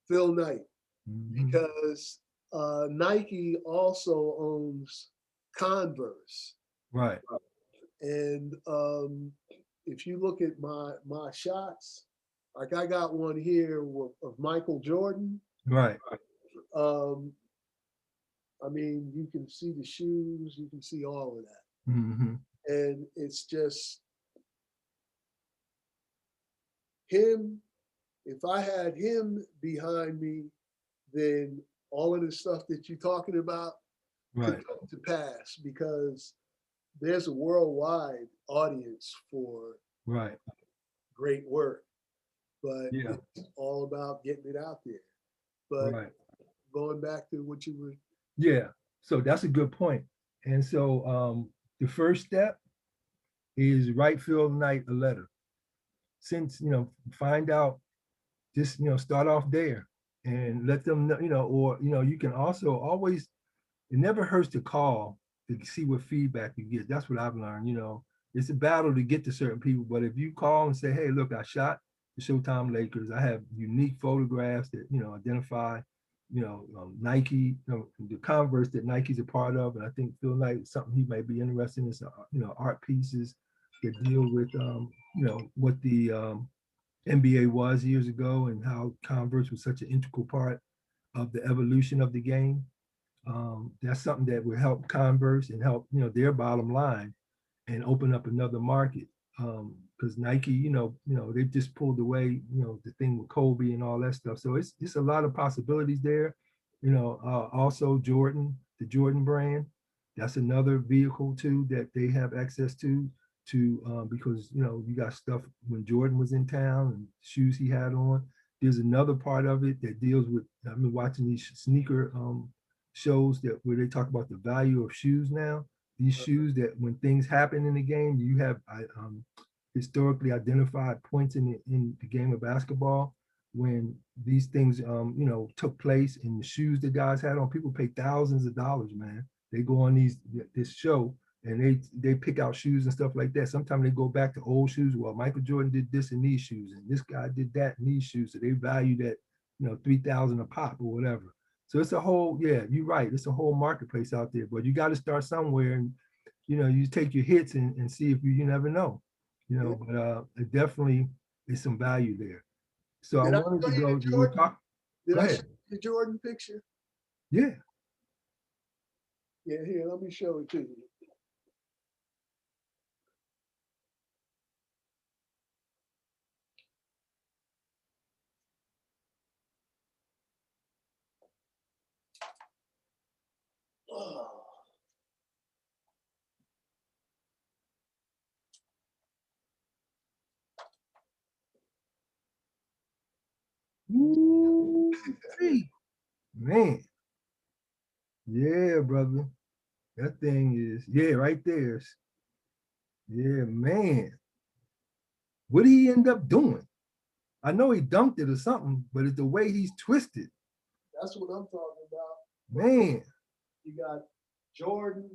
Phil Knight. Because Nike also owns Converse. Right. And if you look at my shots, like I got one here of Michael Jordan. Right. I mean, you can see the shoes, you can see all of that. Mm-hmm. And it's just him. If I had him behind me, then all of the stuff that you're talking about could come to pass, because there's a worldwide audience for great work, but it's all about getting it out there. But going back to what you were. Yeah, so that's a good point. And so the first step is write Phil Knight a letter. Since, you know, find out, just, you know, start off there and let them know, you know, or, you know, you can also always, it never hurts to call to see what feedback you get. That's what I've learned, you know. It's a battle to get to certain people, but if you call and say, hey, look, I shot the Showtime Lakers. I have unique photographs that, you know, identify, you know, Nike, you know, the Converse that Nike's a part of. And I think Phil Knight is something he might be interested in, is, you know, art pieces that deal with, you know, what the NBA was years ago and how Converse was such an integral part of the evolution of the game. That's something that will help Converse and help, you know, their bottom line and open up another market. Because Nike, you know, they just pulled away, you know, the thing with Kobe and all that stuff. So it's a lot of possibilities there. You know, also Jordan, the Jordan brand, that's another vehicle too that they have access to because, you know, you got stuff when Jordan was in town and shoes he had on. There's another part of it that deals with, I've been watching these sneaker shows that where they talk about the value of shoes now. These shoes that when things happen in the game, you have historically identified points in the game of basketball when these things, you know, took place, and the shoes the guys had on, people pay thousands of dollars, man. They go on this show and they pick out shoes and stuff like that. Sometimes they go back to old shoes. Well, Michael Jordan did this in these shoes, and this guy did that in these shoes. So they value that, you know, $3,000 a pop or whatever. So it's a whole, yeah, you're right. It's a whole marketplace out there, but you got to start somewhere, and, you know, you take your hits and see if you never know, you know, but it definitely is some value there. So I wanted to go, we'll talk. Did I show you the Jordan picture? Yeah. Yeah, here, let me show it to you. Oh. Ooh, man. Yeah, brother. That thing is, yeah, right there. Yeah, man. What did he end up doing? I know he dunked it or something, but it's the way he's twisted. That's what I'm talking about. Man. You got Jordan.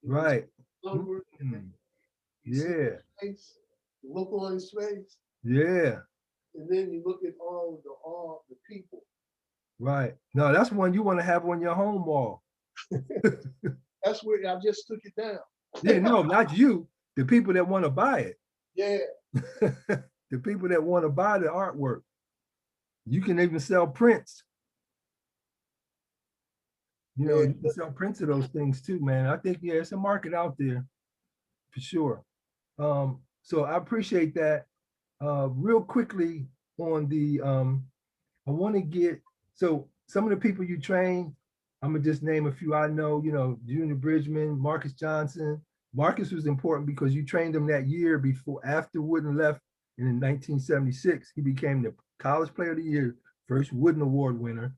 Right. Yeah. Face, the look on his face. Yeah. And then you look at all the people. Right. No, that's one you want to have on your home wall. That's where I just took it down. Yeah, no, not you. The people that want to buy it. Yeah. The people that want to buy the artwork. You can even sell prints. You know, you can sell prints of those things too, man. I think, yeah, it's a market out there for sure. So I appreciate that. Real quickly, on the, I want to get, so some of the people you train, I'm gonna just name a few I know, Junior Bridgman, Marques Johnson. Marques was important because you trained him that year before, after Wooden left in 1976. He became the College Player of the Year, first Wooden Award winner.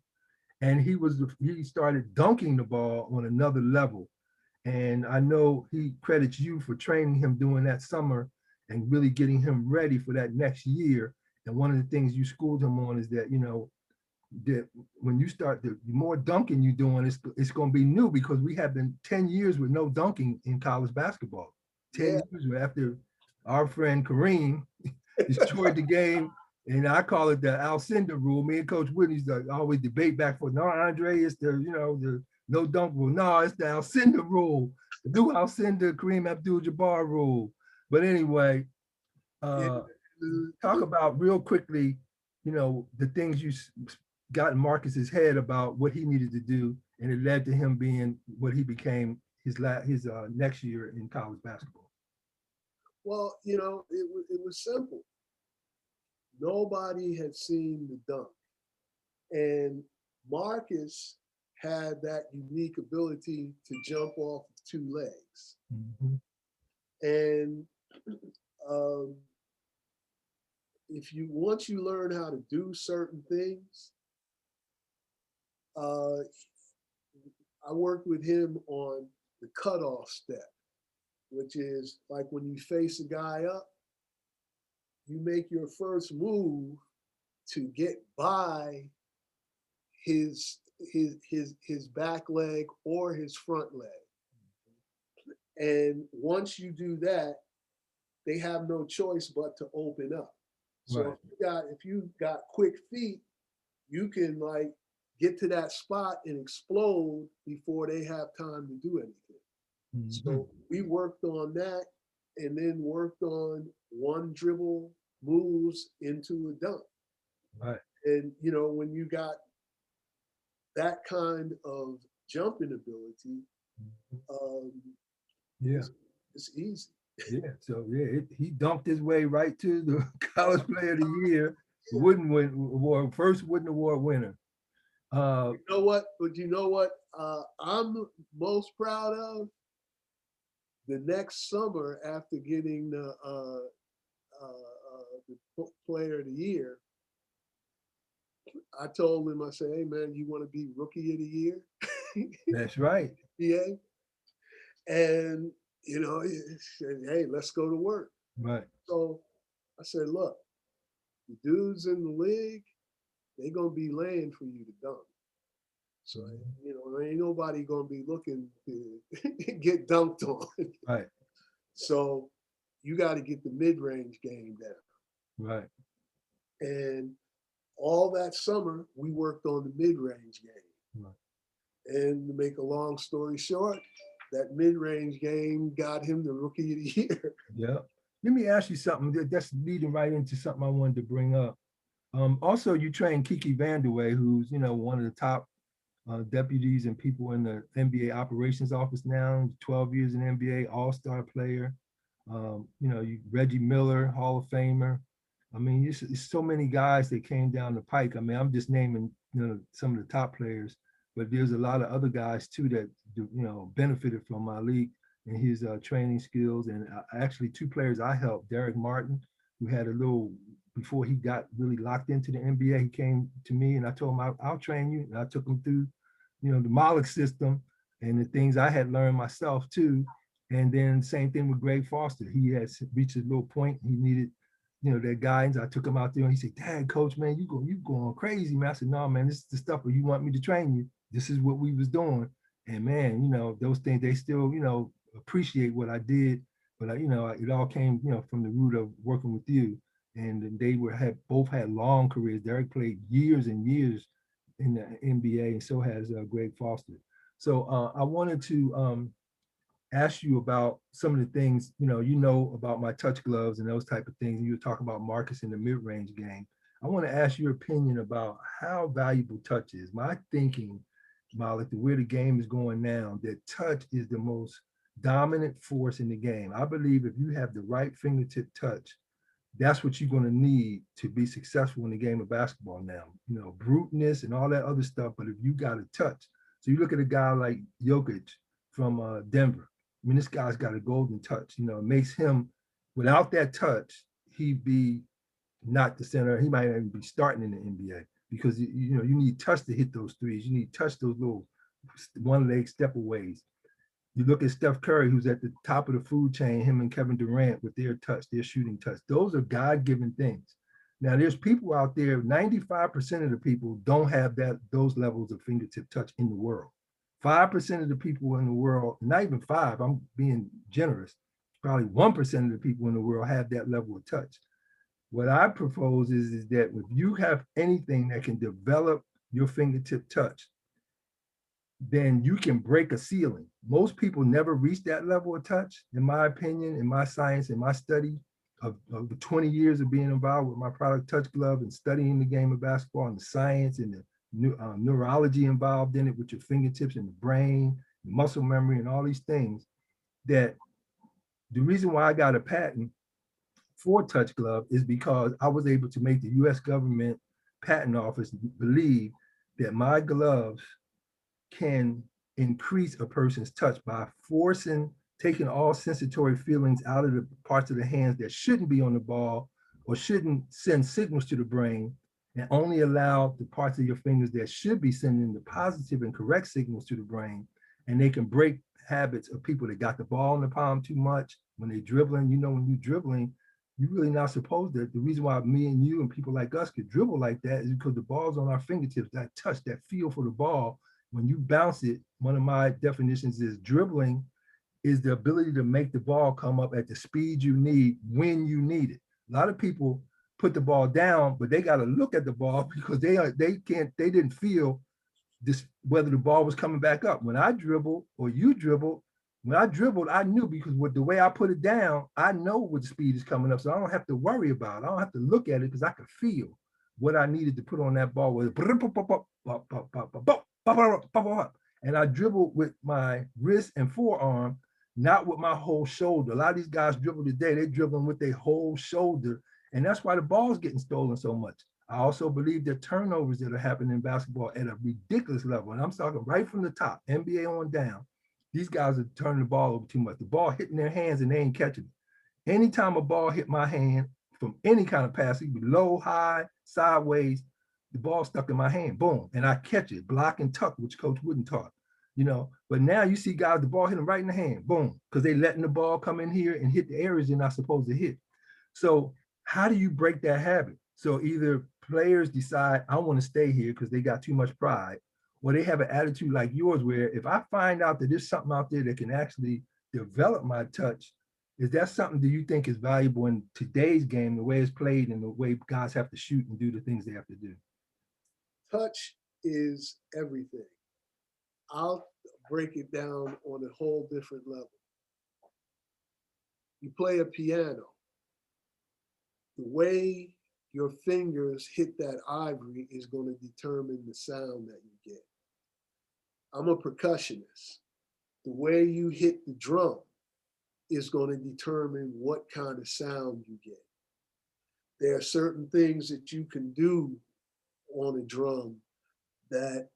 And he started dunking the ball on another level. And I know he credits you for training him during that summer and really getting him ready for that next year. And one of the things you schooled him on is that, that when you start, the more dunking you're doing, it's going to be new, because we have been 10 years with no dunking in college basketball. 10 Yeah. years after our friend Kareem destroyed the game. And I call it the Alcindor rule. Me and Coach Whitney's always debate back for, no, Andre, it's the no dunk rule. No, it's the Alcindor rule. The new Alcindor Kareem Abdul Jabbar rule. But anyway, Yeah. talk about real quickly, the things you got in Marcus's head about what he needed to do, and it led to him being what he became his next year in college basketball. Well, it was simple. Nobody had seen the dunk. And Marques had that unique ability to jump off of two legs. Mhm. And um, once you learn how to do certain things, uh, I worked with him on the cutoff step, which is like when you face a guy up, you make your first move to get by his back leg or his front leg. And once you do that, they have no choice but to open up. So Right. if you got quick feet, you can like get to that spot and explode before they have time to do anything. Mhm. So we worked on that and then worked on one dribble moves into a dunk. Right. And when you got that kind of jumping ability, um, Yeah. it's easy. Yeah. So yeah, he dumped his way right to the College Player of the Year, Wooden Award, first Wooden Award winner. You know what? But you know what? I'm most proud of the next summer after getting the Player of the Year. I told him, I said, "Hey man, you want to be Rookie of the Year?" That's right. Yeah, and he said, "Hey, let's go to work." Right. So I said, "Look, the dudes in the league, they gonna be laying for you to dunk. So there ain't nobody gonna be looking to get dunked on. Right. So you got to get the mid-range game down." Right. And all that summer, we worked on the mid-range game. Right. And to make a long story short, that mid-range game got him the Rookie of the Year. Yeah. Let me ask you something that's leading right into something I wanted to bring up. Also, you train Kiki Vandeweghe, who's one of the top deputies and people in the NBA operations office now. 12 years in NBA, All-Star player. Reggie Miller, Hall of Famer. I mean, it's so many guys that came down the pike. I mean, I'm just naming some of the top players, but there's a lot of other guys too that benefited from my league and his training skills. And actually, two players I helped: Derek Martin, who had a little before he got really locked into the NBA. He came to me and I told him I'll train you, and I took him through the Malek system and the things I had learned myself too. And then same thing with Greg Foster. He had reached a little point. He needed, that guidance. I took him out there and he said, "Dad, coach, man, you going crazy, man." I said, "No, man, this is the stuff where you want me to train you. This is what we was doing." And man, those things, they still, appreciate what I did. But it all came, from the root of working with you. And they both had long careers. Derek played years and years in the NBA, and so has Greg Foster. So I wanted to ask you about some of the things, about my touch gloves and those type of things. You were talking about Marques in the mid-range game. I want to ask your opinion about how valuable touch is. My thinking, Malek, the way the game is going now, that touch is the most dominant force in the game. I believe if you have the right fingertip touch, That's what you're going to need to be successful in the game of basketball now. You know, bruteness and all that other stuff. But if you got a touch, so you look at a guy like Jokic from Denver. I mean, this guy's got a golden touch. You know, it makes him, without that touch, he'd be not the center. He might even be starting in the NBA because you know you need touch to hit those threes. You need touch those little one leg step aways. You look at Steph Curry, who's at the top of the food chain, him and Kevin Durant with their touch, their shooting touch. Those are God-given things. Now, there's people out there, 95% of the people don't have those levels of fingertip touch in the world. 5% of the people in the world, not even 5, I'm being generous, probably 1% of the people in the world have that level of touch. What I propose is that if you have anything that can develop your fingertip touch, then you can break a ceiling. Most people never reach that level of touch, in my opinion, in my science, in my study of the 20 years of being involved with my product Touch Glove and studying the game of basketball and the science and the neurology involved in it with your fingertips and the brain, muscle memory and all these things, that the reason why I got a patent for Touch Glove is because I was able to make the US government patent office believe that my gloves can increase a person's touch by taking all sensory feelings out of the parts of the hands that shouldn't be on the ball or shouldn't send signals to the brain, and only allow the parts of your fingers that should be sending the positive and correct signals to the brain. And they can break habits of people that got the ball in the palm too much when they're dribbling. You know, when you're dribbling, you're really not supposed to. The reason why me and you and people like us could dribble like that is because the ball's on our fingertips, that touch, that feel for the ball. When you bounce it, one of my definitions is dribbling is the ability to make the ball come up at the speed you need when you need it. A lot of people put the ball down, but they got to look at the ball because they didn't feel this whether the ball was coming back up. When I dribble or you dribble, when I dribbled, I knew because with the way I put it down, I know what the speed is coming up. So I don't have to worry about it. I don't have to look at it because I could feel what I needed to put on that ball was. And I dribble with my wrist and forearm, not with my whole shoulder. A lot of these guys dribble today, they're dribbling with their whole shoulder. And that's why the ball's getting stolen so much. I also believe that turnovers that are happening in basketball at a ridiculous level, and I'm talking right from the top, NBA on down, these guys are turning the ball over too much. The ball hitting their hands and they ain't catching it. Anytime a ball hit my hand from any kind of pass, it could be low, high, sideways, the ball stuck in my hand, boom, and I catch it, block and tuck, which Coach Wooden taught, you know. But now you see guys, the ball hit them right in the hand, boom, because they letting the ball come in here and hit the areas they're not supposed to hit. So how do you break that habit? So either players decide, I want to stay here because they got too much pride, or they have an attitude like yours where if I find out that there's something out there that can actually develop my touch, is that something that you think is valuable in today's game, the way it's played and the way guys have to shoot and do the things they have to do? Touch is everything. I'll break it down on a whole different level. You play a piano. The way your fingers hit that ivory is going to determine the sound that you get. I'm a percussionist. The way you hit the drum is going to determine what kind of sound you get. There are certain things that you can do on a drum that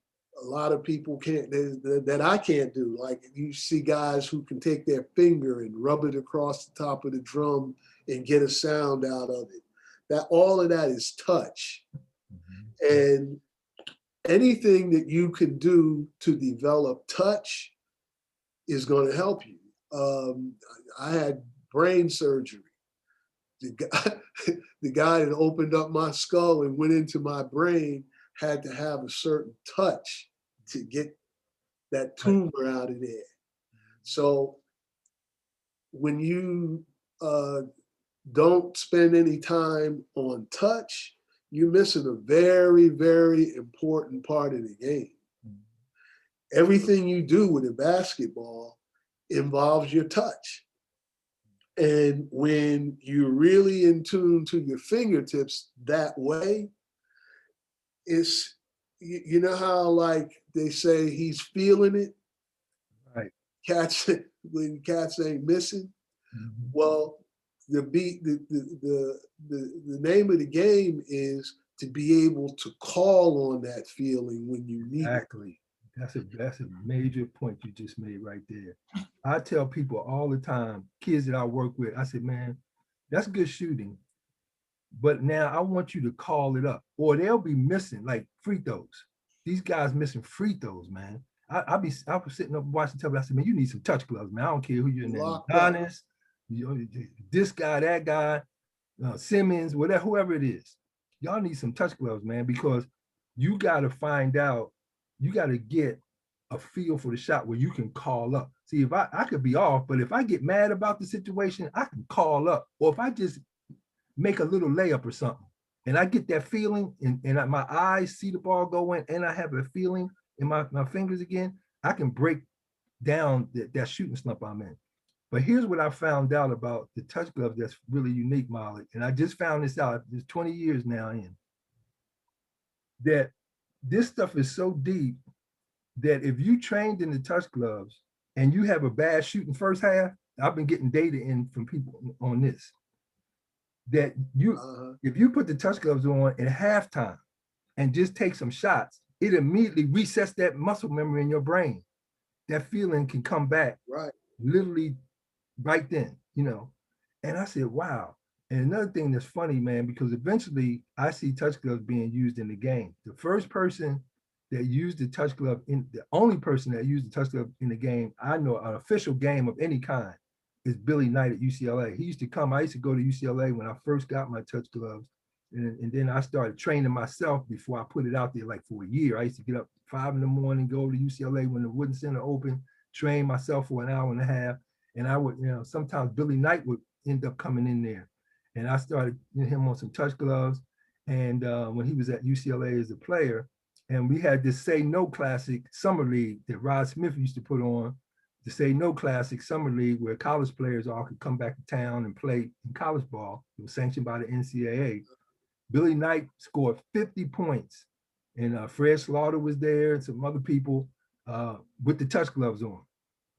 a lot of people can't, that I can't do. Like you see guys who can take their finger and rub it across the top of the drum and get a sound out of it. That all of that is touch. Mm-hmm. And anything that you can do to develop touch is going to help you. I had brain surgery. The guy that opened up my skull and went into my brain had to have a certain touch to get that tumor out of there. So when you don't spend any time on touch, you're missing a very, very important part of the game. Everything you do with a basketball involves your touch. And when you're really in tune to your fingertips that way, it's, you know how like they say he's feeling it? Right. When cats ain't missing. Mm-hmm. Well, the name of the game is to be able to call on that feeling when you need it. Exactly. That's a major point you just made right there. I tell people all the time, kids that I work with, I said, man, that's good shooting, but now I want you to call it up, or they'll be missing like free throws. These guys missing free throws, man. I was sitting up watching television. I said, man, you need some touch gloves, man. I don't care who you're in there. Honest, this guy, that guy, Simmons, whatever, whoever it is. Y'all need some touch gloves, man, because you got to find out, you got to get a feel for the shot where you can call up. See, if I could be off, but if I get mad about the situation, I can call up. Or if I just make a little layup or something, and I get that feeling, and my eyes see the ball go in, and I have a feeling in my fingers again, I can break down that shooting slump I'm in. But here's what I found out about the touch glove that's really unique, Malek. And I just found this out, there's 20 years now in, that this stuff is so deep that if you trained in the touch gloves and you have a bad shooting first half, I've been getting data in from people on this, that if you put the touch gloves on at halftime and just take some shots, it immediately resets that muscle memory in your brain. That feeling can come back literally right then, And I said, wow. And another thing that's funny, man, because eventually I see touch gloves being used in the game. The first person that used the touch glove, the only person that used the touch glove in the game, I know, an official game of any kind, is Billy Knight at UCLA. He used to come, I used to go to UCLA when I first got my touch gloves. And then I started training myself before I put it out there, like for a year. I used to get up 5 in the morning, go to UCLA when the Wooden Center opened, train myself for an hour and a half. And I would, sometimes Billy Knight would end up coming in there. And I started him on some touch gloves. And when he was at UCLA as a player, and we had this Say No Classic Summer League that Rod Smith used to put on, the Say No Classic Summer League, where college players all could come back to town and play in college ball. It was sanctioned by the NCAA. Billy Knight scored 50 points. And Fred Slaughter was there and some other people with the touch gloves on.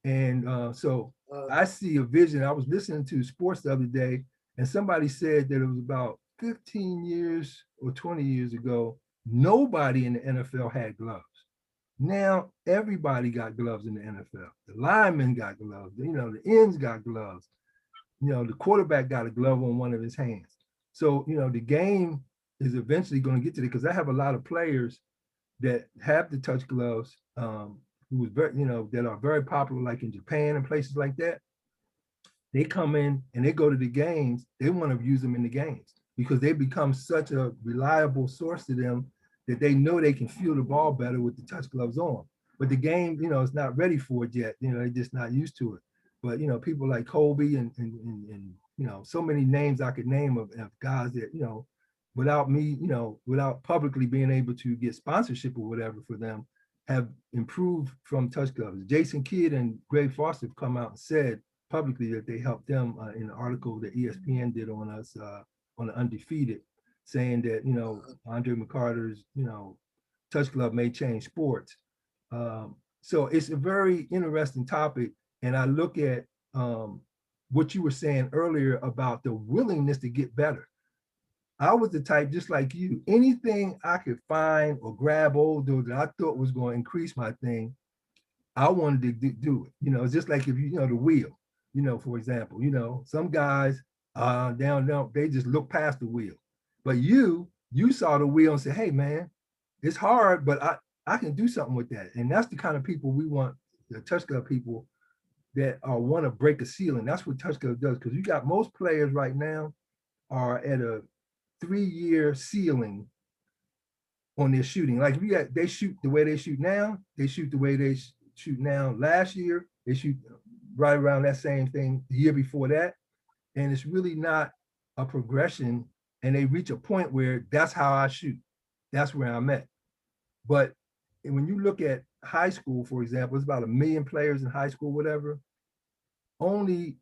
And so I see a vision. I was listening to sports the other day, and somebody said that it was about 15 years or 20 years ago, nobody in the NFL had gloves. Now everybody got gloves in the NFL. The linemen got gloves, the ends got gloves. The quarterback got a glove on one of his hands. So, the game is eventually going to get to it, because I have a lot of players that have the touch gloves, who was very, that are very popular, like in Japan and places like that. They come in and they go to the games. They want to use them in the games because they become such a reliable source to them that they know they can feel the ball better with the touch gloves on. But the game, is not ready for it yet. They're just not used to it. But people like Kobe and so many names I could name of guys that without me, without publicly being able to get sponsorship or whatever for them, have improved from touch gloves. Jason Kidd and Greg Foster have come out and said publicly that they helped them in an article that ESPN did on us on the Undefeated, saying that Andre McCarter's touch glove may change sports. So it's a very interesting topic, and I look at what you were saying earlier about the willingness to get better. I was the type, just like you, anything I could find or grab hold of that I thought was going to increase my thing, I wanted to do it. It's just like if the wheel, for example, some guys down, they just look past the wheel. But you saw the wheel and said, hey man, it's hard, but I can do something with that. And that's the kind of people we want, the touch glove people that want to break a ceiling. That's what touch glove does. Because you got most players right now are at a 3-year ceiling on their shooting. Like they shoot the way they shoot now, they shoot the way they shoot now last year, they shoot right around that same thing the year before that. And it's really not a progression. And they reach a point where that's how I shoot. That's where I'm at. But when you look at high school, for example, it's about 1 million players in high school, whatever, only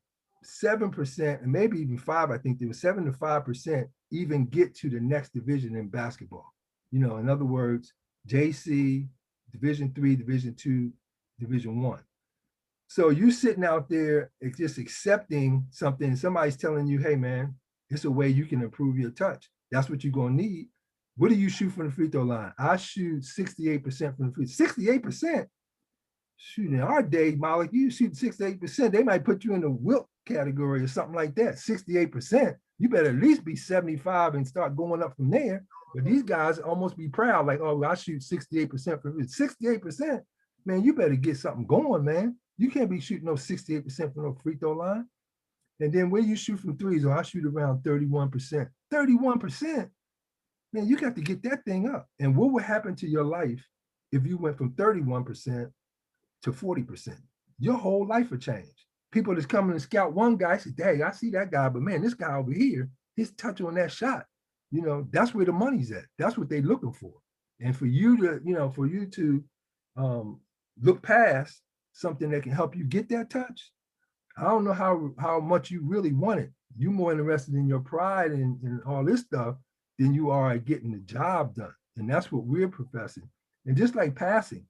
7%, and maybe even 5%, I think there was 7 to 5% even get to the next division in basketball. In other words, JC, Division 3, Division 2, Division 1. So you sitting out there just accepting something. Somebody's telling you, hey man, it's a way you can improve your touch. That's what you're gonna need. What do you shoot from the free throw line? I shoot 68% from the free. 68%. Shoot, in our day, Malek, you shoot 68%. They might put you in the wilt category or something like that. 68%. You better at least be 75 and start going up from there. But these guys almost be proud, like, oh, I shoot 68% from 68%. Man, you better get something going, man. You can't be shooting no 68% from no free throw line. And then where you shoot from threes, oh, I shoot around 31%. 31%. Man, you got to get that thing up. And what would happen to your life if you went from 31% to 40%? Your whole life would change. People that's coming to scout one guy say, dang, I see that guy, but man, this guy over here, his touch on that shot, that's where the money's at. That's what they're looking for. And for you to look past something that can help you get that touch, I don't know how much you really want it. You're more interested in your pride and all this stuff than you are at getting the job done. And that's what we're professing. And just like passing,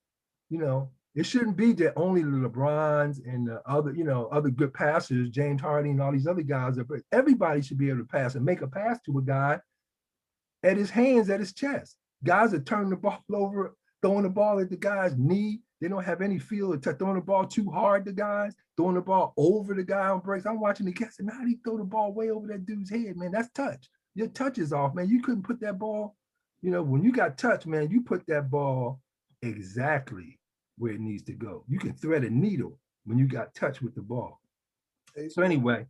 it shouldn't be that only the LeBrons and the other good passers, James Harden and all these other guys, but everybody should be able to pass and make a pass to a guy at his hands, at his chest. Guys are turning the ball over, throwing the ball at the guy's knee. They don't have any feel of throwing the ball too hard to guys, throwing the ball over the guy on breaks. I'm watching the cats and how do you throw the ball way over that dude's head, man? That's touch. Your touch is off, man. You couldn't put that ball, when you got touch, man, you put that ball exactly where it needs to go. You can thread a needle when you got touch with the ball. So anyway,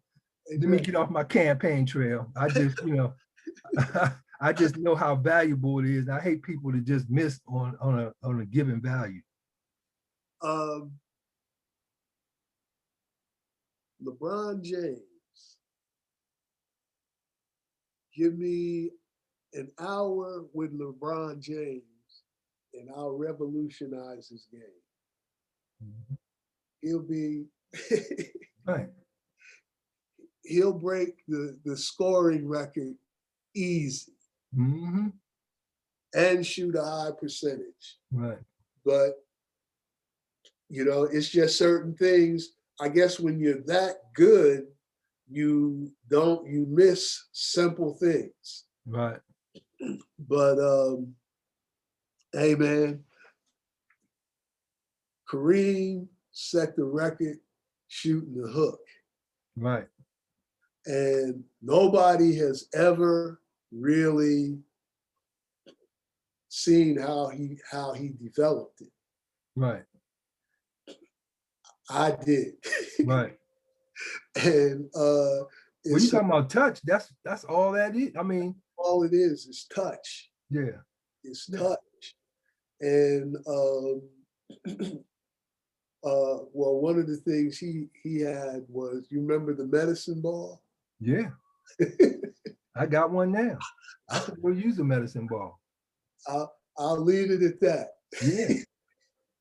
let me get off my campaign trail. I just, I just know how valuable it is. I hate people to just miss on a given value. LeBron James, give me an hour with LeBron James and I'll revolutionize his game. Mm-hmm. He'll be right. He'll break the scoring record easy. Mm-hmm. And shoot a high percentage. Right. But it's just certain things. I guess when you're that good, you miss simple things. Right. But hey man, Kareem set the record shooting the hook. Right. And nobody has ever really seen how he developed it. Right. I did. Right. And when you talking about touch, that's all that is. I mean, all it is touch. Yeah. It's touch. And well, one of the things he had was, you remember the medicine ball? Yeah. I got one now. I could go use a medicine ball. I'll leave it at that. Yeah.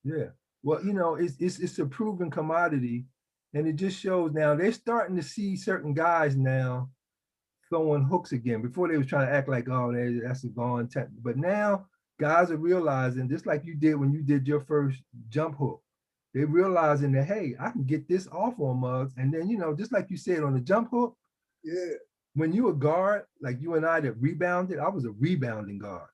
Yeah. Well, it's a proven commodity, and it just shows now they're starting to see certain guys now throwing hooks again. Before they was trying to act like, oh, that's a gone tech. But now guys are realizing, just like you did when you did your first jump hook, they're realizing that, hey, I can get this off on Muggs. And then, just like you said on the jump hook, yeah. When you a guard, like you and I that rebounded, I was a rebounding guard.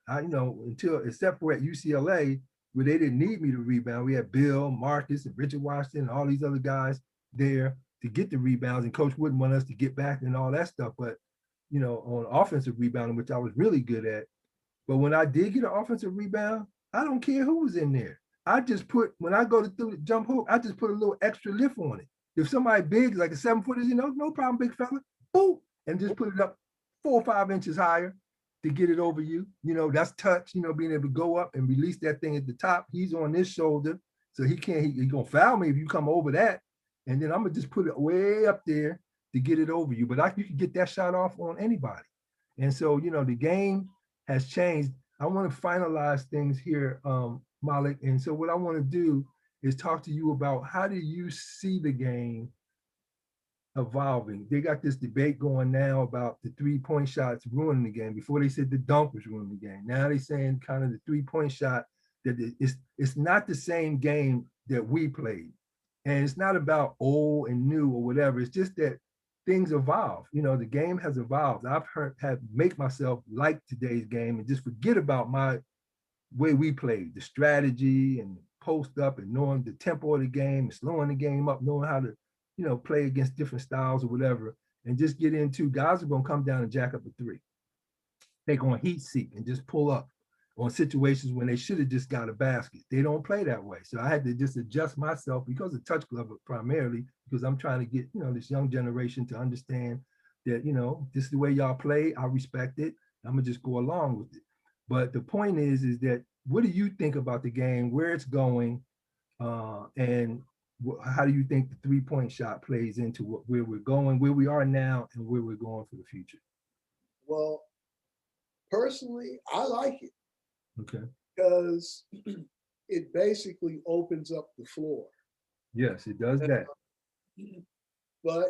Except for at UCLA, where they didn't need me to rebound. We had Bill, Marques, and Richard Washington, and all these other guys there to get the rebounds, and coach wouldn't want us to get back and all that stuff. But, on offensive rebounding, which I was really good at. But when I did get an offensive rebound, I don't care who was in there. When I go to do the jump hook, I just put a little extra lift on it. If somebody big, like a 7-footer, no problem, big fella, boom, and just put it up 4 or 5 inches higher to get it over you. That's touch, being able to go up and release that thing at the top. He's on this shoulder, so he's gonna foul me if you come over that. And then I'm gonna just put it way up there to get it over you. But you can get that shot off on anybody. And so, the game has changed. I want to finalize things here, Malek. And so what I want to do is talk to you about, how do you see the game evolving? They got this debate going now about the 3-point shots ruining the game. Before they said the dunk was ruining the game. Now they're saying kind of the 3-point shot, that it's not the same game that we played. And it's not about old and new or whatever. It's just that things evolve. You know, the game has evolved. I've have make myself like today's game and just forget about my way we played, the strategy and post up and knowing the tempo of the game, slowing the game up, knowing how to, you know, play against different styles or whatever, and just get into guys are gonna come down and jack up a three. They gonna heat seek and just pull up on situations when they should have just got a basket. They don't play that way. So I had to just adjust myself because of touch glove primarily, because I'm trying to get, you know, this young generation to understand that, you know, this is the way y'all play. I respect it. I'm gonna just go along with it. But the point is that what do you think about the game, where it's going, and how do you think the three-point shot plays into where we're going, where we are now, and where we're going for the future? Well, personally, I like it Okay. because it basically opens up the floor. Yes, it does that. But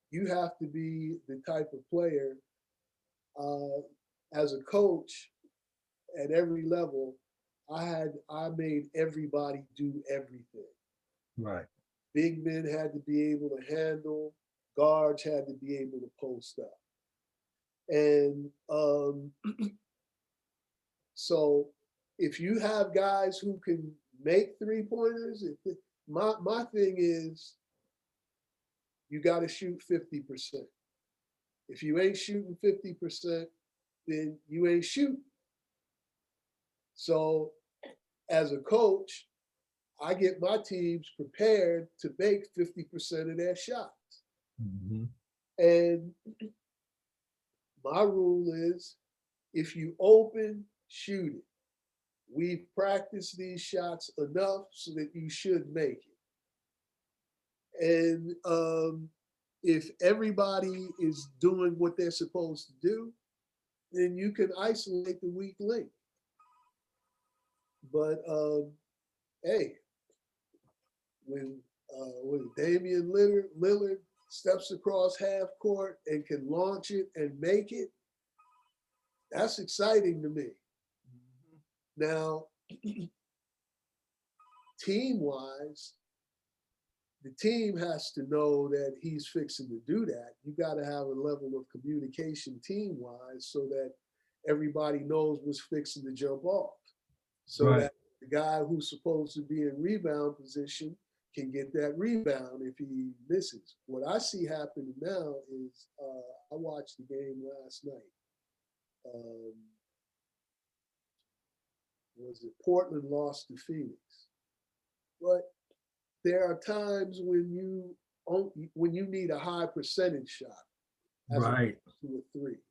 you have to be the type of player uh, as a coach at every level. I made everybody do everything. Right. Big men had to be able to handle, guards had to be able to post up. And so if you have guys who can make three pointers, my thing is you got to shoot 50%. If you ain't shooting 50%, then you ain't shooting. So as a coach, I get my teams prepared to make 50% of their shots. Mm-hmm. And my rule is if you open, shoot it. We've practiced these shots enough so that you should make it. And if everybody is doing what they're supposed to do, then you can isolate the weak link. But hey, when Damian Lillard steps across half court and can launch it and make it, that's exciting to me. Now, team-wise, the team has to know that he's fixing to do that. You got to have a level of communication team-wise so that everybody knows what's fixing to jump off. So Right. that the guy who's supposed to be in rebound position can get that rebound if he misses. What I see happening now is I watched the game last night. Was it Portland lost to Phoenix? But there are times when you need a high percentage shot as Right. opposed to a three.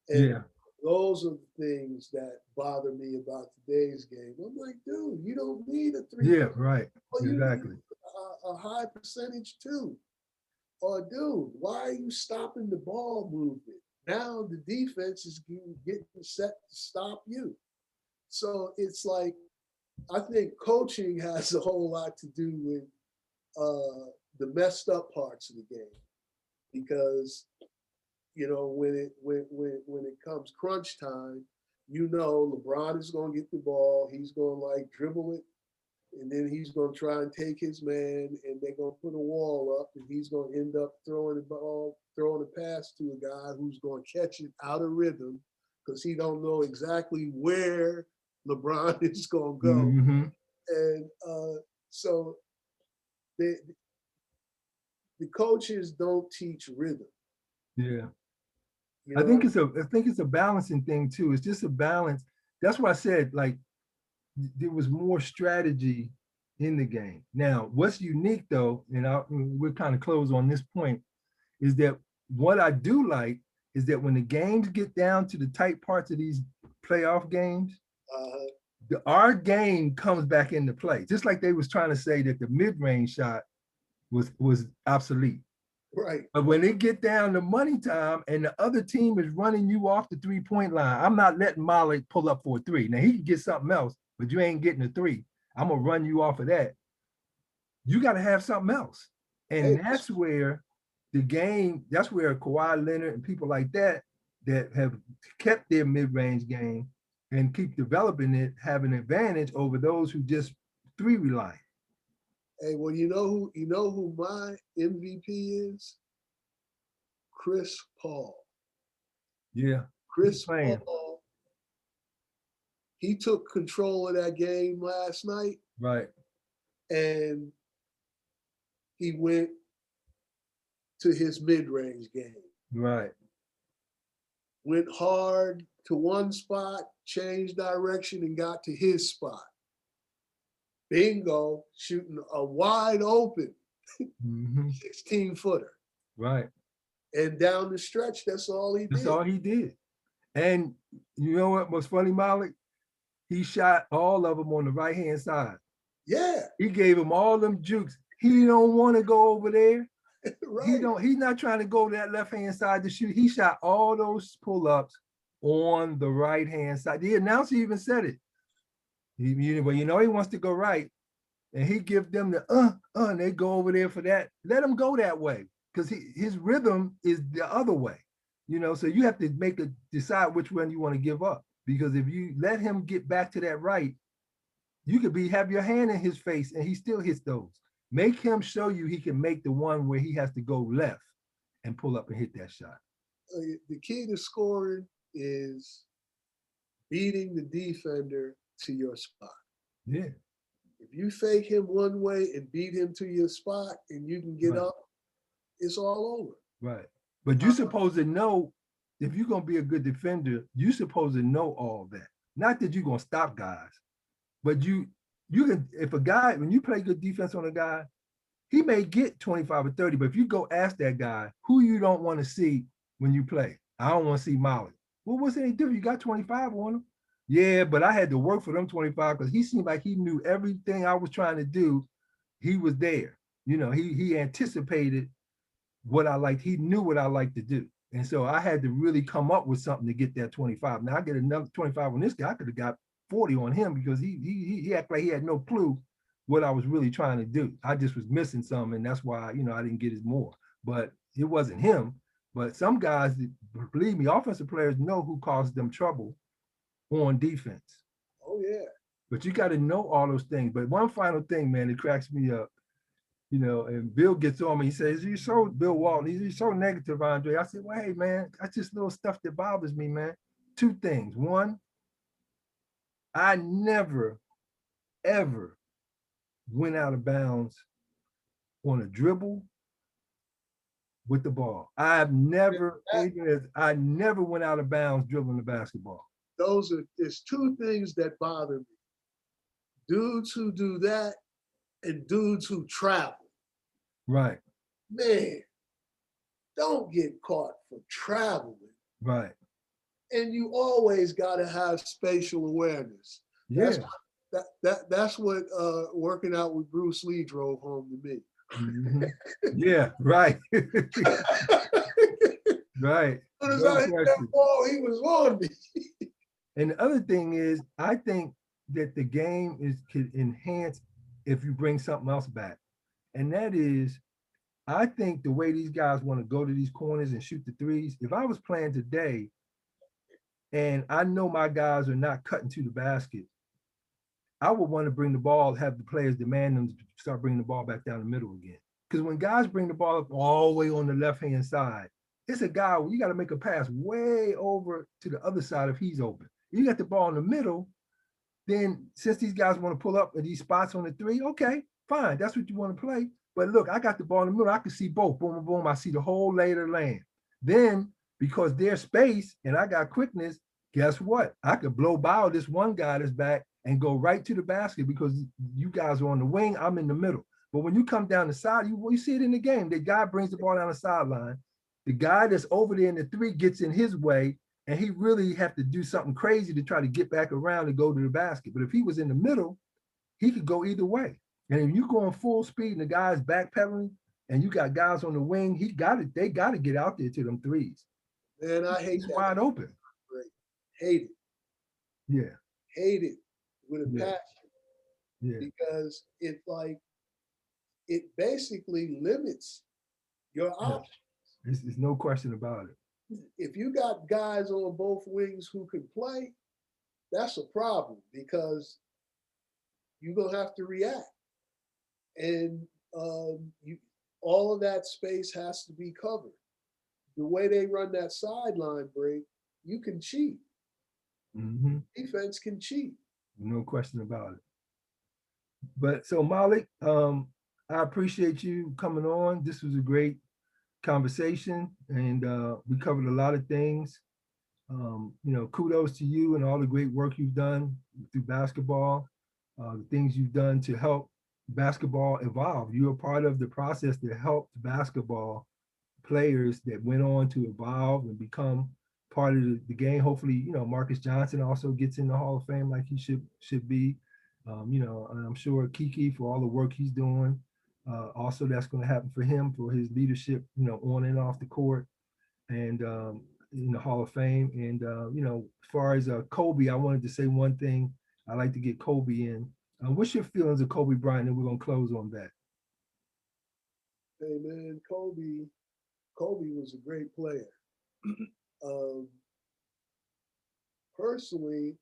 And Yeah. those are the things that bother me about today's game. I'm like, dude, you don't need a three. Yeah. Right. Well, you Exactly. need a high percentage too. Or, dude, why are you stopping the ball movement? Now the defense is getting set to stop you. So it's like, I think coaching has a whole lot to do with the messed up parts of the game, because when it comes crunch time, LeBron is going to get the ball. He's going to like dribble it, and then he's going to try and take his man, and they're going to put a wall up, and he's going to end up throwing a pass to a guy who's going to catch it out of rhythm because he don't know exactly where LeBron is going to go. Mm-hmm. And so the coaches don't teach rhythm. Yeah. I think it's a balancing thing too. It's just a balance. That's why I said, like, there was more strategy in the game. Now, what's unique though, and we're kind of close on this point, is that what I do like is that when the games get down to the tight parts of these playoff games, our game comes back into play. Just like they was trying to say that the mid-range shot was obsolete. Right. But when it get down to money time and the other team is running you off the three-point line, I'm not letting Malek pull up for a three. Now he can get something else, but you ain't getting a three. I'm gonna run you off of that. You got to have something else. And that's where the game, that's where Kawhi Leonard and people like that have kept their mid-range game and keep developing it, have an advantage over those who just three reliant. Hey, well, you know who my MVP is? Chris Paul. Yeah. He's Chris playing. Paul, he took control of that game last night Right. and he went to his mid-range game. Right. Went hard to one spot, changed direction, and got to his spot. Bingo, shooting a wide open 16-footer. Right. And down the stretch, that's all he That's did. all he did. And you know what was funny, Malik? He shot all of them on the right-hand side. Yeah. He gave him all them jukes. He don't want to go over there. Right. He's not trying to go to that left-hand side to shoot. He shot all those pull-ups on the right-hand side. The announcer even said it. Well, you know he wants to go right. And he give them the and they go over there for that. Let him go that way. Because his rhythm is the other way. You know, so you have to decide which one you want to give up. Because if you let him get back to that right, you could have your hand in his face and he still hits those. Make him show you he can make the one where he has to go left and pull up and hit that shot. The key to scoring is beating the defender to your spot. Yeah. If you fake him one way and beat him to your spot and you can get Right. up, it's all over. Right. But you're supposed to know, if you're going to be a good defender, you're supposed to know all that. Not that you're going to stop guys, but you can, if a guy, when you play good defense on a guy, he may get 25 or 30, but if you go ask that guy who you don't want to see when you play, I don't want to see Molly. Well, what's any different? You got 25 on him. Yeah, but I had to work for them 25 because he seemed like he knew everything I was trying to do. He was there. You know, he anticipated what I liked. He knew what I liked to do. And so I had to really come up with something to get that 25. Now I get another 25 on this guy. I could have got 40 on him because he acted like he had no clue what I was really trying to do. I just was missing some, and that's why, you know, I didn't get as more. But it wasn't him. But some guys, believe me, offensive players know who caused them trouble on defense. Oh, yeah. But you got to know all those things. But one final thing, man, it cracks me up. You know, and Bill gets on me. He says, Bill Walton, he's so negative, Andre. I said, well, hey, man, that's just little stuff that bothers me, man. Two things. One, I never, ever went out of bounds on a dribble with the ball. I never went out of bounds dribbling the basketball. There's two things that bother me. Dudes who do that and dudes who travel. Right. Man, don't get caught for traveling. Right. And you always got to have spatial awareness. Yeah. That's what working out with Bruce Lee drove home to me. Mm-hmm. Yeah, right. Right. As soon as I hit that ball, he was on me. And the other thing is, I think that the game could enhance if you bring something else back. And that is, I think the way these guys want to go to these corners and shoot the threes, if I was playing today and I know my guys are not cutting to the basket, I would want to bring the ball, have the players demand them to start bringing the ball back down the middle again. Because when guys bring the ball up all the way on the left-hand side, it's a guy where you got to make a pass way over to the other side if he's open. You got the ball in the middle, then since these guys want to pull up at these spots on the three, okay, fine, that's what you want to play. But look, I got the ball in the middle. I can see both. Boom, boom, boom. I see the whole lay of the land. Then, because there's space and I got quickness, guess what? I could blow by this one guy that's back and go right to the basket because you guys are on the wing. I'm in the middle. But when you come down the side, you see it in the game. The guy brings the ball down the sideline. The guy that's over there in the three gets in his way, and he really have to do something crazy to try to get back around and go to the basket. But if he was in the middle, he could go either way. And if you go on full speed and the guy's backpedaling and you got guys on the wing, they got to get out there to them threes. Man, I hate that. Wide open. Hate it. Yeah. Hate it with a passion. Yeah. Because it basically limits your options. There's no question about it. If you got guys on both wings who can play, that's a problem because you're going to have to react. and all of that space has to be covered. The way they run that sideline break, you can cheat. Mm-hmm. Defense can cheat. No question about it. But so Malek, I appreciate you coming on. This was a great conversation, and we covered a lot of things. Kudos to you and all the great work you've done through basketball, the things you've done to help basketball evolve. You're a part of the process that helped basketball players that went on to evolve and become part of the game. Hopefully, Marques Johnson also gets in the Hall of Fame like he should be. And I'm sure Kiki for all the work he's doing. Also, that's going to happen for him for his leadership, on and off the court, and in the Hall of Fame. And as far as Kobe, I wanted to say one thing. I like to get Kobe in. What's your feelings of Kobe Bryant? And we're going to close on that. Hey man, Kobe was a great player. Personally,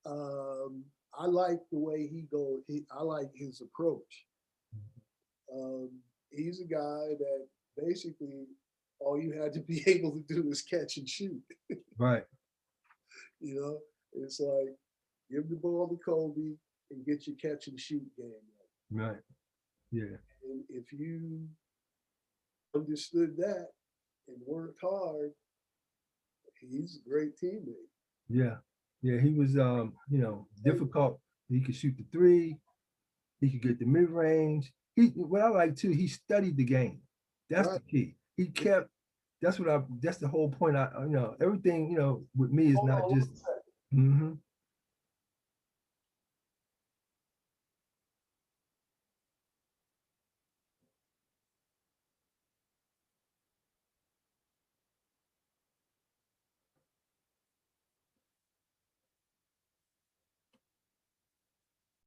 I like the way he goes. I like his approach. He's a guy that basically all you had to be able to do is catch and shoot. Right. It's like give the ball to Kobe and get your catch and shoot game. Right. Yeah. And if you understood that and worked hard, he's a great teammate. Yeah. Yeah. He was, difficult. He could shoot the three. He could get the mid range. What I like too, he studied the game. That's Right. the key. He kept, that's the whole point. Everything, with me is not just,